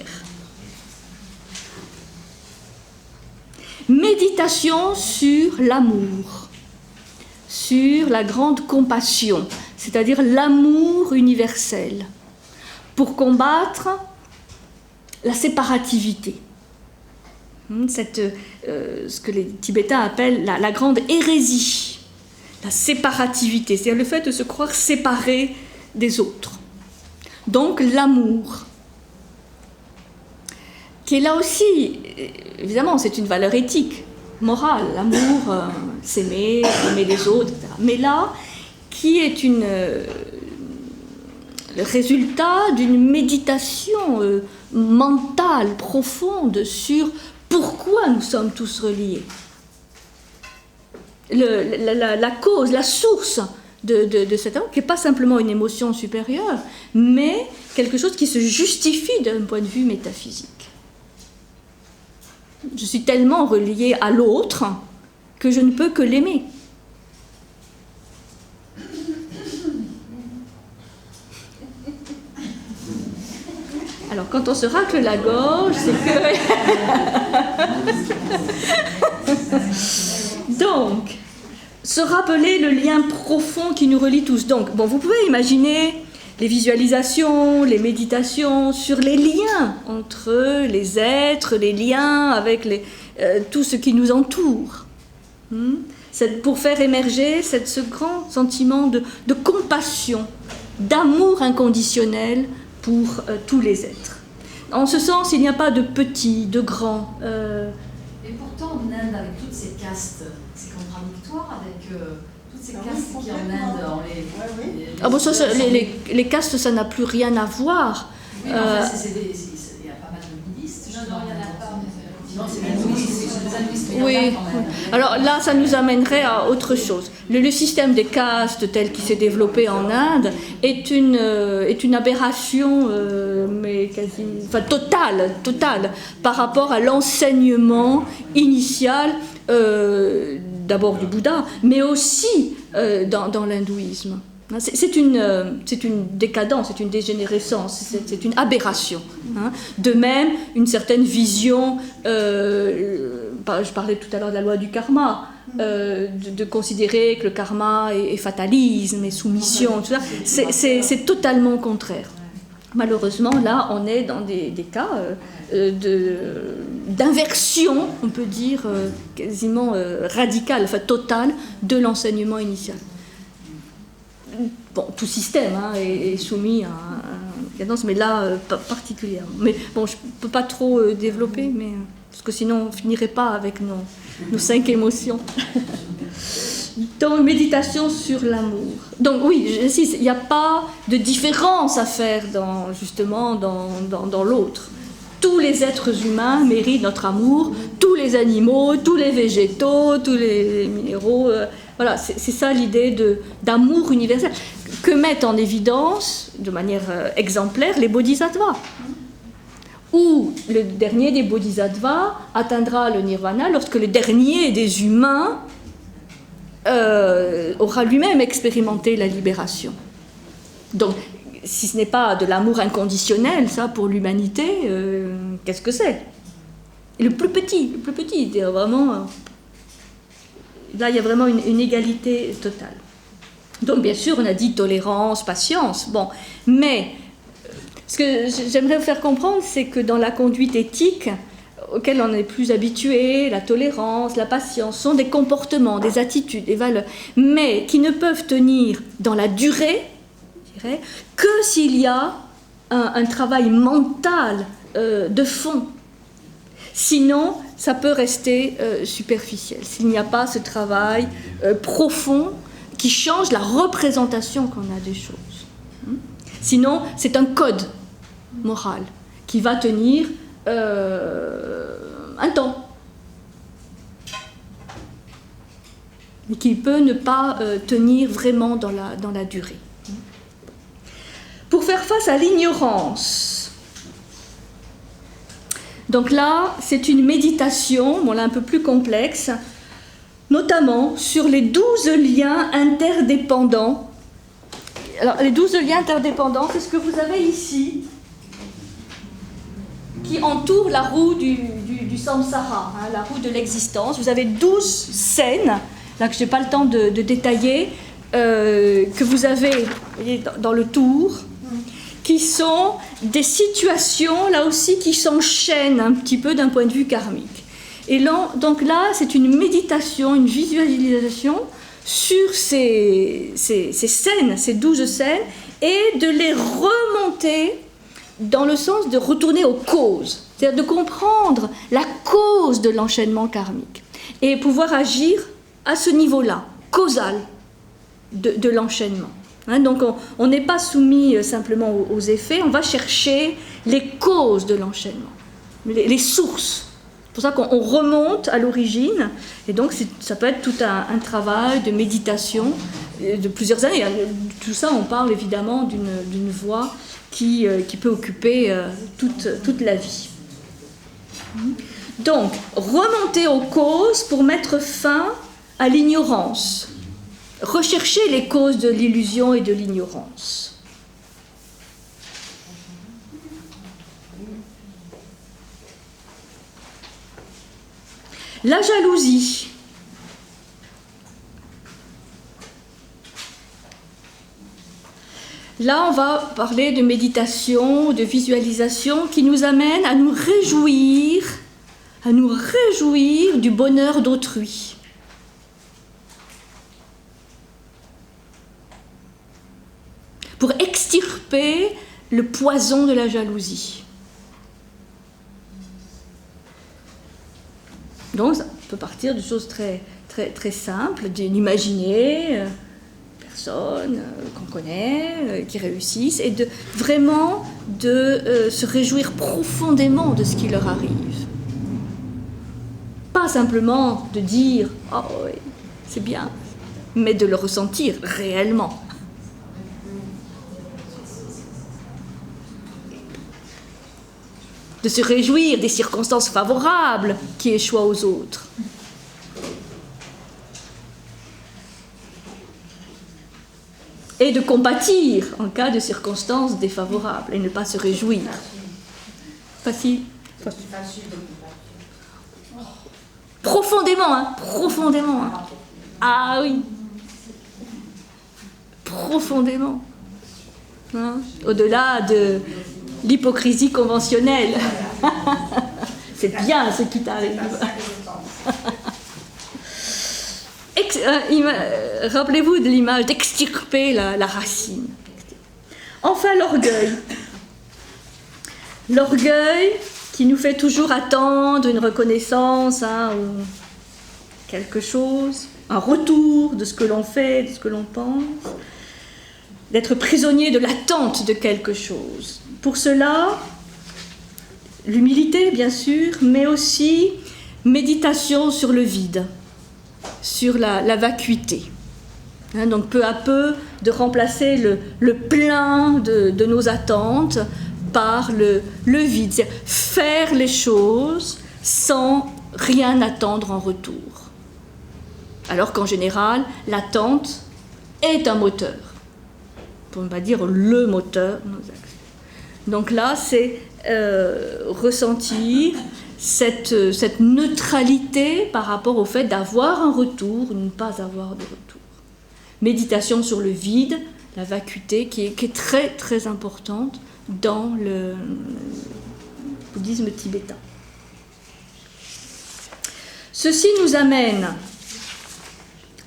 Méditation sur l'amour, sur la grande compassion, c'est-à-dire l'amour universel, pour combattre la séparativité. Ce que les Tibétains appellent la grande hérésie, la séparativité, c'est-à-dire le fait de se croire séparé des autres. Donc l'amour, qui est là aussi, évidemment, c'est une valeur éthique, morale, l'amour, s'aimer, aimer les autres, etc. Mais là, qui est le résultat d'une méditation mentale profonde sur pourquoi nous sommes tous reliés. La cause, la source de cet amour, qui n'est pas simplement une émotion supérieure, mais quelque chose qui se justifie d'un point de vue métaphysique. Je suis tellement reliée à l'autre que je ne peux que l'aimer. Alors, quand on se racle la gorge, c'est que... Donc, se rappeler le lien profond qui nous relie tous. Donc, bon, vous pouvez imaginer les visualisations, les méditations sur les liens entre les êtres, les liens avec tout ce qui nous entoure. Pour faire émerger ce grand sentiment de compassion, d'amour inconditionnel pour tous les êtres. En ce sens, il n'y a pas de petits, de grands. Et pourtant, en Inde, avec toutes ces castes, c'est contradictoire avec toutes ces castes qui en Inde, les castes, ça n'a plus rien à voir. Oui, mais enfin, il y a pas mal de bouddhistes. Non, il n'y en a pas. Non, c'est des hindouistes, oui. Alors là, ça nous amènerait à autre chose. Le système des castes tel qu'il s'est développé en Inde est une aberration, mais quasi, enfin totale, par rapport à l'enseignement initial, d'abord du Bouddha, mais aussi dans l'hindouisme. C'est une décadence, c'est une dégénérescence, c'est une aberration. Hein. De même, une certaine vision, je parlais tout à l'heure de la loi du karma, de considérer que le karma est fatalisme et soumission, tout ça, c'est totalement contraire. Malheureusement, là, on est dans des cas d'inversion, on peut dire, quasiment radicale, enfin totale, de l'enseignement initial. Bon, tout système est soumis à une cadence, mais là, particulièrement. Mais bon, je ne peux pas trop développer, parce que sinon, on ne finirait pas avec nos 5 émotions. Donc, méditation sur l'amour. Donc oui, j'insiste, il n'y a pas de différence à faire dans l'autre. Tous les êtres humains méritent notre amour, tous les animaux, tous les végétaux, tous les minéraux. Voilà, c'est ça l'idée d'amour universel que mettent en évidence, de manière exemplaire, les bodhisattvas. Où le dernier des bodhisattvas atteindra le nirvana lorsque le dernier des humains aura lui-même expérimenté la libération. Donc, si ce n'est pas de l'amour inconditionnel, ça, pour l'humanité, qu'est-ce que c'est? Et le plus petit, vraiment... là, il y a vraiment une égalité totale. Donc, bien sûr, on a dit tolérance, patience, bon, mais ce que j'aimerais vous faire comprendre, c'est que dans la conduite éthique, auxquels on est plus habitué, la tolérance, la patience, sont des comportements, des attitudes, des valeurs, mais qui ne peuvent tenir dans la durée, je dirais, que s'il y a un travail mental de fond. Sinon, ça peut rester superficiel, s'il n'y a pas ce travail profond qui change la représentation qu'on a des choses. Sinon, c'est un code moral qui va tenir un temps, mais qui peut ne pas tenir vraiment dans la durée. Pour faire face à l'ignorance, donc là, c'est une méditation, bon là un peu plus complexe, notamment sur les 12 liens interdépendants. Alors, les 12 liens interdépendants, c'est ce que vous avez ici, qui entoure la roue du samsara, la roue de l'existence. Vous avez 12 scènes, là que je n'ai pas le temps de détailler, que vous avez, vous voyez, dans le tour, qui sont des situations, là aussi, qui s'enchaînent un petit peu d'un point de vue karmique. Et là, donc là, c'est une méditation, une visualisation sur ces scènes, ces 12 scènes, et de les remonter dans le sens de retourner aux causes, c'est-à-dire de comprendre la cause de l'enchaînement karmique et pouvoir agir à ce niveau-là, causal de l'enchaînement. Donc on n'est pas soumis simplement aux effets, on va chercher les causes de l'enchaînement, les sources. C'est pour ça qu'on remonte à l'origine, et donc ça peut être tout un travail de méditation de plusieurs années. Tout ça, on parle évidemment d'une voie qui peut occuper toute la vie. Donc, remonter aux causes pour mettre fin à l'ignorance. Rechercher les causes de l'illusion et de l'ignorance. La jalousie. Là, on va parler de méditation, de visualisation qui nous amène à nous réjouir du bonheur d'autrui. Pour extirper le poison de la jalousie. Donc, ça peut partir de choses très, très, très simples, d'imaginer personnes qu'on connaît, qui réussissent, et vraiment de se réjouir profondément de ce qui leur arrive. Pas simplement de dire « Oh oui, c'est bien », mais de le ressentir réellement. De se réjouir des circonstances favorables qui échoient aux autres. et de compatir en cas de circonstances défavorables et ne pas se réjouir. Facile. Profondément, hein, profondément. Hein. Ah oui. Profondément. Hein, au-delà de l'hypocrisie conventionnelle. C'est bien ce qui t'arrive. Rappelez-vous de l'image d'extirper la racine. Enfin, l'orgueil. L'orgueil qui nous fait toujours attendre une reconnaissance, hein, ou quelque chose, un retour de ce que l'on fait, de ce que l'on pense, d'être prisonnier de l'attente de quelque chose. Pour cela, l'humilité, bien sûr, mais aussi méditation sur le vide, sur la vacuité. Hein, donc peu à peu, de remplacer le plein de nos attentes par le vide. C'est-à-dire faire les choses sans rien attendre en retour. Alors qu'en général, l'attente est un moteur, pour ne pas dire le moteur de nos actions. Donc là, c'est ressentir cette neutralité par rapport au fait d'avoir un retour ou de ne pas avoir de retour. Méditation sur le vide, la vacuité, qui est très très importante dans le bouddhisme tibétain. Ceci nous amène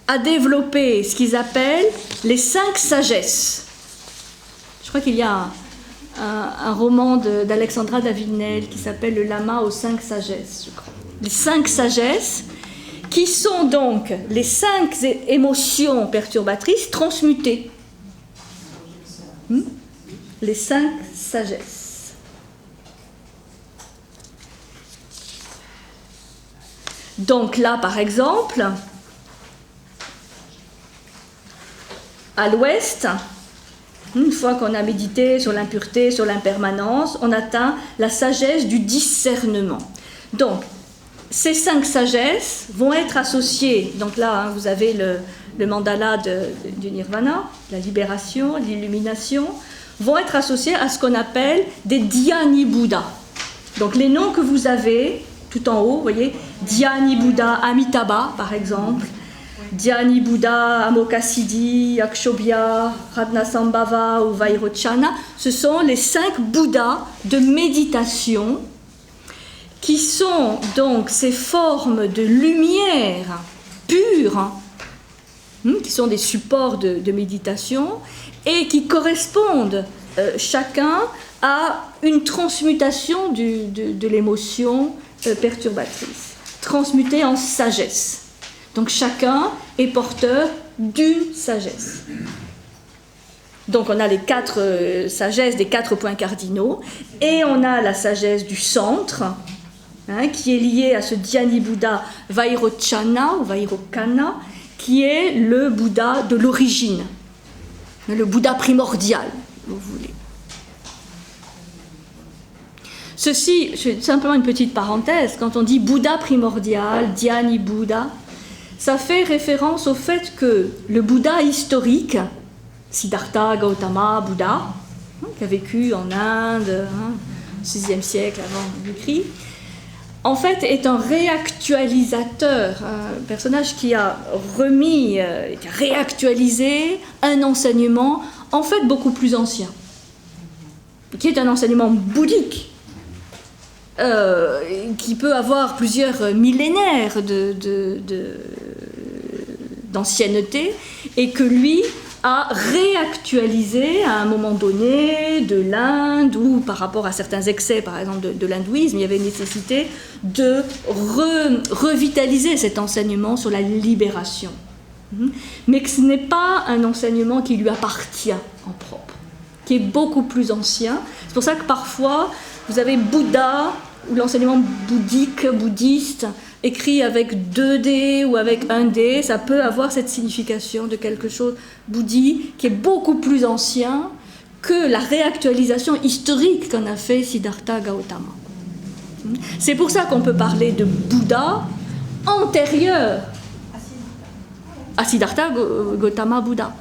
à développer ce qu'ils appellent les 5 sagesses. Je crois qu'il y a un roman d'Alexandra David-Néel qui s'appelle Le Lama aux 5 sagesses, je crois. Les 5 sagesses, qui sont donc les 5 émotions perturbatrices transmutées. Les 5 sagesses. Donc là, par exemple, à l'ouest, une fois qu'on a médité sur l'impureté, sur l'impermanence, on atteint la sagesse du discernement. Donc, ces 5 sagesses vont être associées, donc là, hein, vous avez le mandala du nirvana, la libération, l'illumination, vont être associées à ce qu'on appelle des dhyani Bouddha. Donc les noms que vous avez tout en haut, vous voyez, Dhyani Bouddha Amitabha, par exemple, Dhyani Bouddha Amoghasiddhi, Akshobhya, Ratnasambhava ou Vairochana, ce sont les 5 Bouddhas de méditation qui sont donc ces formes de lumière pure, qui sont des supports de méditation et qui correspondent chacun à une transmutation de l'émotion perturbatrice, transmutée en sagesse. Donc chacun est porteur d'une sagesse. Donc on a les 4 sagesses des 4 points cardinaux et on a la sagesse du centre, hein, qui est liée à ce Dhyani Bouddha Vairochana ou Vairocana, qui est le Bouddha de l'origine, le Bouddha primordial, vous voulez. Ceci, c'est simplement une petite parenthèse, quand on dit Bouddha primordial, Dhyani Bouddha, ça fait référence au fait que le Bouddha historique, Siddhartha Gautama Bouddha, qui a vécu en Inde, 6e siècle avant Jésus-Christ, en fait est un réactualisateur, un personnage qui a remis, qui a réactualisé un enseignement en fait beaucoup plus ancien, qui est un enseignement bouddhique, qui peut avoir plusieurs millénaires d'ancienneté, et que lui a réactualisé à un moment donné de l'Inde, ou par rapport à certains excès, par exemple de l'hindouisme, il y avait nécessité de revitaliser cet enseignement sur la libération. Mais que ce n'est pas un enseignement qui lui appartient en propre, qui est beaucoup plus ancien. C'est pour ça que parfois, vous avez Bouddha, ou l'enseignement bouddhique, bouddhiste, écrit avec 2 D ou avec 1 D, ça peut avoir cette signification de quelque chose bouddhique qui est beaucoup plus ancien que la réactualisation historique qu'en a fait Siddhartha Gautama. C'est pour ça qu'on peut parler de Bouddha antérieur à Siddhartha Gautama Bouddha.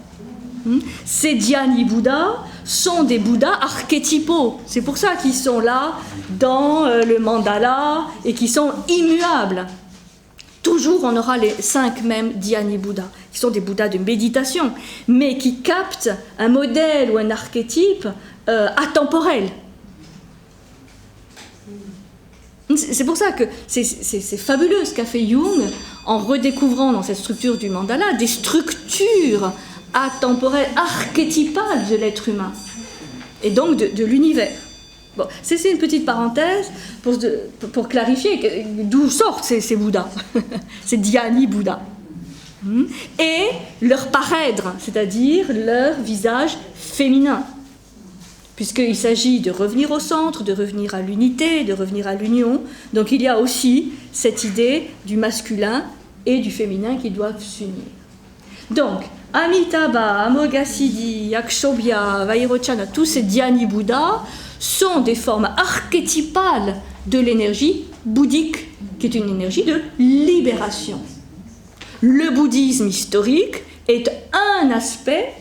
Ces dhyani Bouddhas sont des Bouddhas archétypaux. C'est pour ça qu'ils sont là dans le mandala et qui sont immuables. Toujours, on aura les 5 mêmes dhyani Bouddhas, qui sont des Bouddhas de méditation, mais qui captent un modèle ou un archétype atemporel. C'est pour ça que c'est fabuleux ce qu'a fait Jung en redécouvrant dans cette structure du mandala des structures atemporelles, archétypales de l'être humain et donc de l'univers. Bon, c'est une petite parenthèse pour clarifier d'où sortent ces Bouddhas, ces dhyani Bouddhas. Et leur parèdre, c'est-à-dire leur visage féminin. Puisqu'il s'agit de revenir au centre, de revenir à l'unité, de revenir à l'union. Donc il y a aussi cette idée du masculin et du féminin qui doivent s'unir. Donc, Amitabha, Amoghasiddhi, Yakshobhya, Vairochana, tous ces dhyani Bouddhas sont des formes archétypales de l'énergie bouddhique, qui est une énergie de libération. Le bouddhisme historique est un aspect,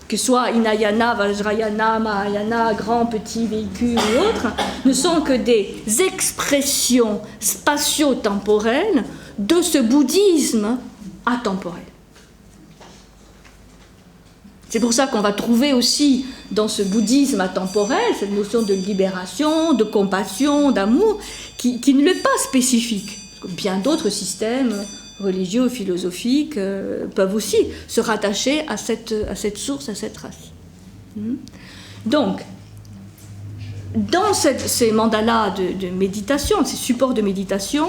que ce soit Hinayana, Vajrayana, Mahayana, grand, petit, véhicule ou autre, ne sont que des expressions spatio-temporelles de ce bouddhisme atemporel. C'est pour ça qu'on va trouver aussi dans ce bouddhisme atemporel cette notion de libération, de compassion, d'amour, qui ne l'est pas spécifique. Parce que bien d'autres systèmes religieux ou philosophiques peuvent aussi se rattacher à cette source, à cette racine. Donc, dans ces mandalas de méditation, ces supports de méditation,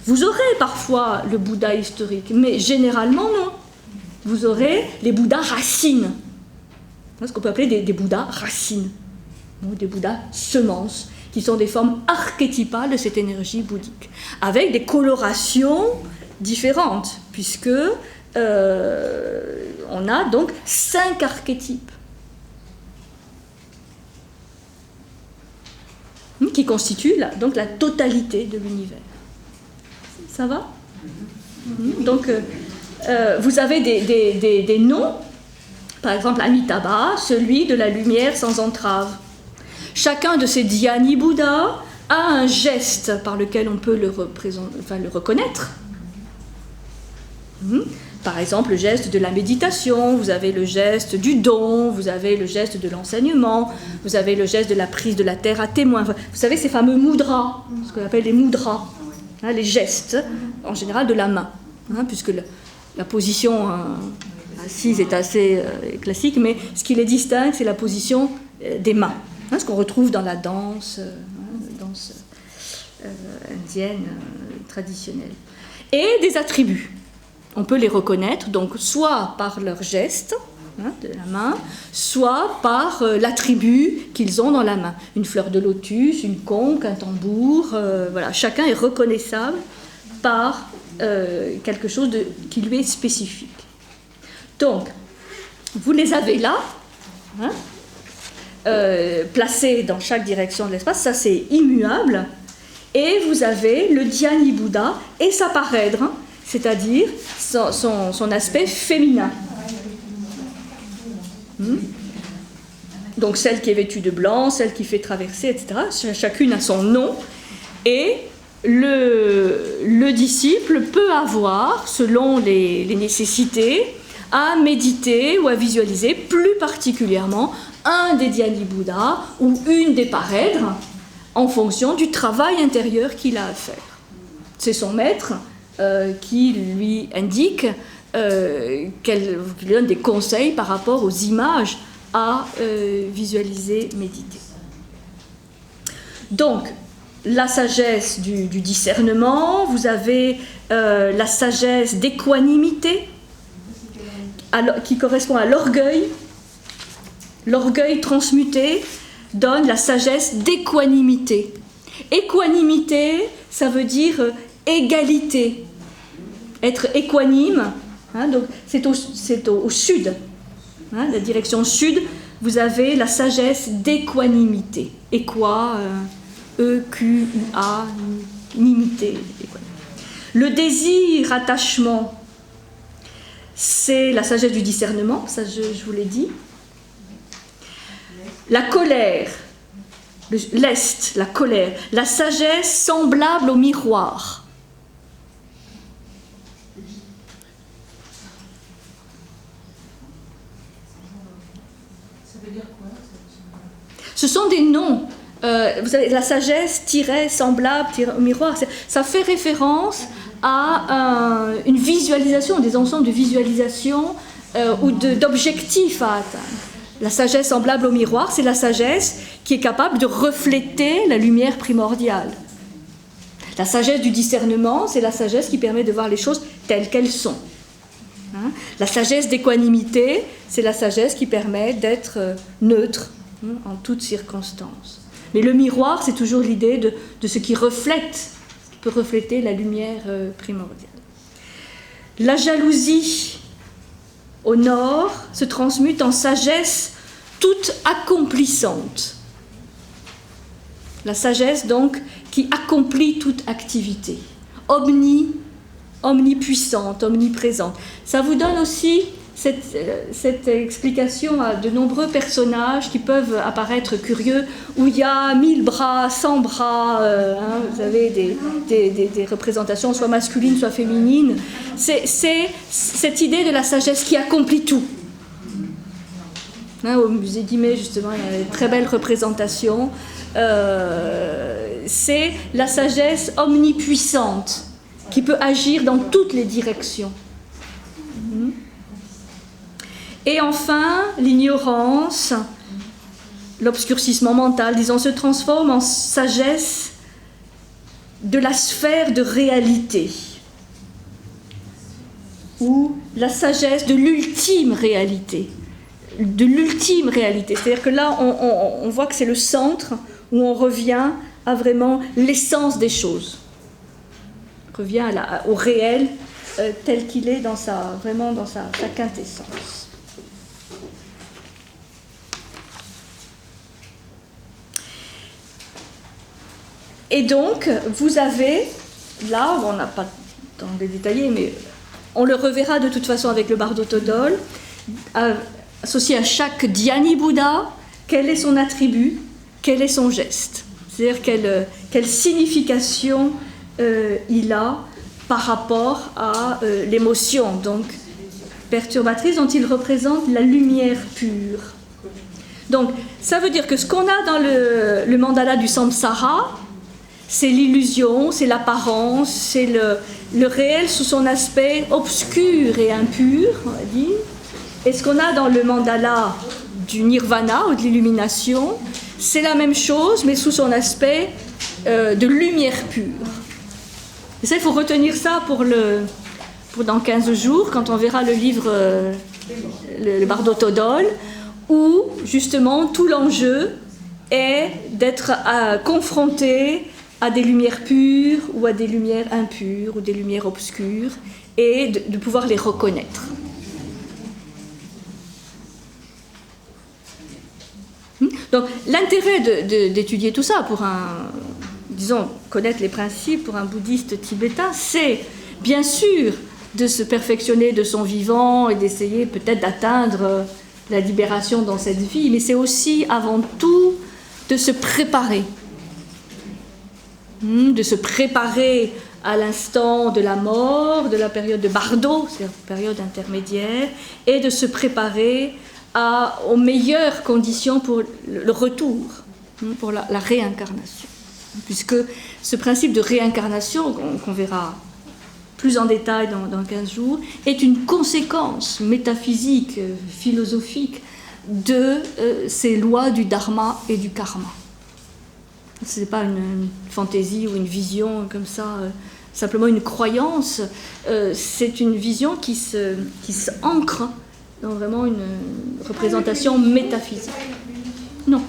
vous aurez parfois le Bouddha historique, mais généralement non. Vous aurez les Bouddhas racines, ce qu'on peut appeler des Bouddhas racines, ou des Bouddhas semences, qui sont des formes archétypales de cette énergie bouddhique, avec des colorations différentes, puisque on a donc 5 archétypes qui constituent donc la totalité de l'univers. Ça va ? Donc, vous avez des noms, par exemple Amitabha, celui de la lumière sans entrave. Chacun de ces dhyani Bouddhas a un geste par lequel on peut le reconnaître. Par exemple, le geste de la méditation, vous avez le geste du don, vous avez le geste de l'enseignement, vous avez le geste de la prise de la terre à témoin. Vous savez, ces fameux mudras, ce qu'on appelle les mudras, les gestes, en général de la main, puisque la position assise est assez classique, mais ce qui les distingue, c'est la position des mains, ce qu'on retrouve dans la danse, indienne traditionnelle. Et des attributs. On peut les reconnaître, donc soit par leur geste de la main, soit par l'attribut qu'ils ont dans la main. Une fleur de lotus, une conque, un tambour, voilà. Chacun est reconnaissable par quelque chose qui lui est spécifique. Donc, vous les avez là, placés dans chaque direction de l'espace, ça c'est immuable, et vous avez le dhyani Bouddha et sa parèdre, c'est-à-dire son aspect féminin. Donc celle qui est vêtue de blanc, celle qui fait traverser, etc. Chacune a son nom, et le disciple peut avoir, selon les nécessités, à méditer ou à visualiser plus particulièrement un des dhyani Bouddhas ou une des parèdres en fonction du travail intérieur qu'il a à faire. C'est son maître qui lui indique, qui lui donne des conseils par rapport aux images à visualiser, méditer. Donc, la sagesse du discernement, vous avez la sagesse d'équanimité, qui correspond à l'orgueil. L'orgueil transmuté donne la sagesse d'équanimité. Équanimité, ça veut dire égalité. Être équanime, donc c'est au sud, la direction sud, vous avez la sagesse d'équanimité. Équa, E-Q-U-A, nimité. Le désir, attachement, c'est la sagesse du discernement, ça je vous l'ai dit. La colère, l'est, la colère, la sagesse semblable au miroir. Ça veut dire quoi? Ce sont des noms. Vous savez, la sagesse, semblable, au miroir, ça fait référence à une visualisation, des ensembles de visualisations ou d'objectifs à atteindre. La sagesse semblable au miroir, c'est la sagesse qui est capable de refléter la lumière primordiale. La sagesse du discernement, c'est la sagesse qui permet de voir les choses telles qu'elles sont. Hein? La sagesse d'équanimité, c'est la sagesse qui permet d'être neutre en toutes circonstances. Mais le miroir, c'est toujours l'idée de ce qui reflète, qui peut refléter la lumière primordiale. La jalousie, au nord, se transmute en sagesse toute accomplissante. La sagesse, donc, qui accomplit toute activité. Omnipuissante, omniprésente. Ça vous donne aussi cette explication à de nombreux personnages qui peuvent apparaître curieux, où il y a 1000 bras, 100 bras, vous avez des représentations soit masculines, soit féminines. C'est cette idée de la sagesse qui accomplit tout. Au musée d'Imé, justement, il y a une très belle représentation. C'est la sagesse omnipuissante qui peut agir dans toutes les directions. Et enfin, l'ignorance, l'obscurcissement mental, disons, se transforme en sagesse de la sphère de réalité, ou la sagesse de l'ultime réalité. C'est-à-dire que là, on voit que c'est le centre où on revient à vraiment l'essence des choses. On revient au réel tel qu'il est vraiment dans sa quintessence. Et donc, vous avez, là, on n'a pas le temps de détailler, mais on le reverra de toute façon avec le Bardo Todol, associé à chaque Dhyani Bouddha, quel est son attribut, quel est son geste. C'est-à-dire quelle signification il a par rapport à l'émotion, donc perturbatrice, dont il représente la lumière pure. Donc, ça veut dire que ce qu'on a dans le mandala du samsara, c'est l'illusion, c'est l'apparence, c'est le réel sous son aspect obscur et impur, on va dire. Et ce qu'on a dans le mandala du nirvana ou de l'illumination, c'est la même chose, mais sous son aspect de lumière pure. Et ça, il faut retenir ça pour dans 15 jours, quand on verra le livre le Bardo Todol, où justement tout l'enjeu est d'être confronté à des lumières pures ou à des lumières impures ou des lumières obscures et de pouvoir les reconnaître. Donc l'intérêt d'étudier tout ça pour connaître les principes pour un bouddhiste tibétain, c'est bien sûr de se perfectionner de son vivant et d'essayer peut-être d'atteindre la libération dans cette vie, mais c'est aussi avant tout de se préparer. De se préparer à l'instant de la mort, de la période de Bardo, c'est-à-dire période intermédiaire, et de se préparer aux meilleures conditions pour le retour, pour la réincarnation. Puisque ce principe de réincarnation, qu'on verra plus en détail dans 15 jours, est une conséquence métaphysique, philosophique de ces lois du dharma et du karma. Ce n'est pas une fantaisie ou une vision comme ça, simplement une croyance. C'est une vision qui s'ancre dans vraiment une représentation métaphysique. Non.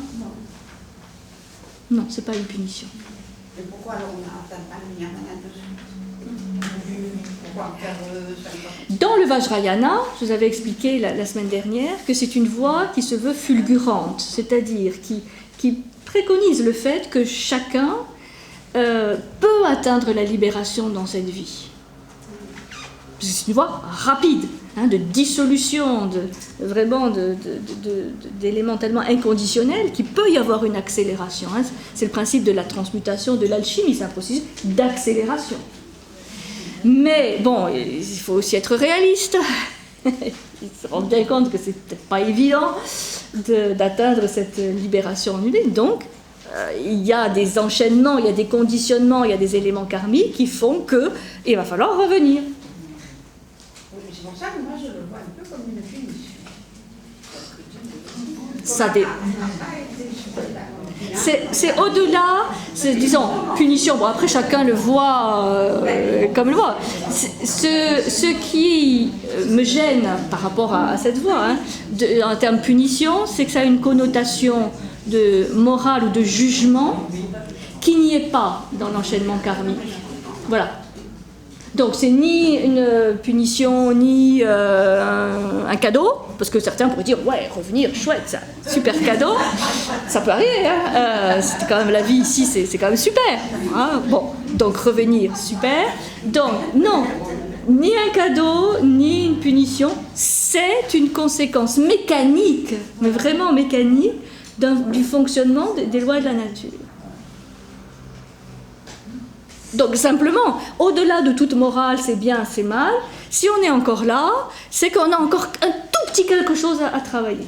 Non, ce n'est pas une punition. Et pourquoi alors on n'atteint pas le nirvana dessus? Pourquoi faire Dans le Vajrayana, je vous avais expliqué la semaine dernière que c'est une voie qui se veut fulgurante, c'est-à-dire qui préconise le fait que chacun peut atteindre la libération dans cette vie. C'est une voie rapide. hein, de dissolution, vraiment d'éléments tellement inconditionnels qu'il peut y avoir une accélération. Hein. C'est le principe de la transmutation, de l'alchimie, c'est un processus d'accélération. Mais bon, il faut aussi être réaliste. Ils se rendent bien compte que c'est peut-être pas évident d'atteindre cette libération annulée. Donc, il y a des enchaînements, il y a des conditionnements, il y a des éléments karmiques qui font qu'il va falloir revenir. C'est pour ça que moi je le vois un peu comme une punition. C'est au-delà, disons, punition. Bon, après, chacun le voit comme le voit. Ce qui me gêne par rapport à cette voie, hein, en termes punition, c'est que ça a une connotation de morale ou de jugement qui n'y est pas dans l'enchaînement karmique. Voilà. Donc, c'est ni une punition, ni un cadeau, parce que certains pourraient dire, ouais, revenir, chouette, ça, super cadeau, ça peut arriver, hein, c'est quand même la vie ici, c'est quand même super. Hein, bon, donc revenir, super. Donc, non, ni un cadeau, ni une punition, c'est une conséquence mécanique, mais vraiment mécanique, du fonctionnement des lois de la nature. Donc simplement, au-delà de toute morale, c'est bien, c'est mal, si on est encore là, c'est qu'on a encore un tout petit quelque chose à travailler.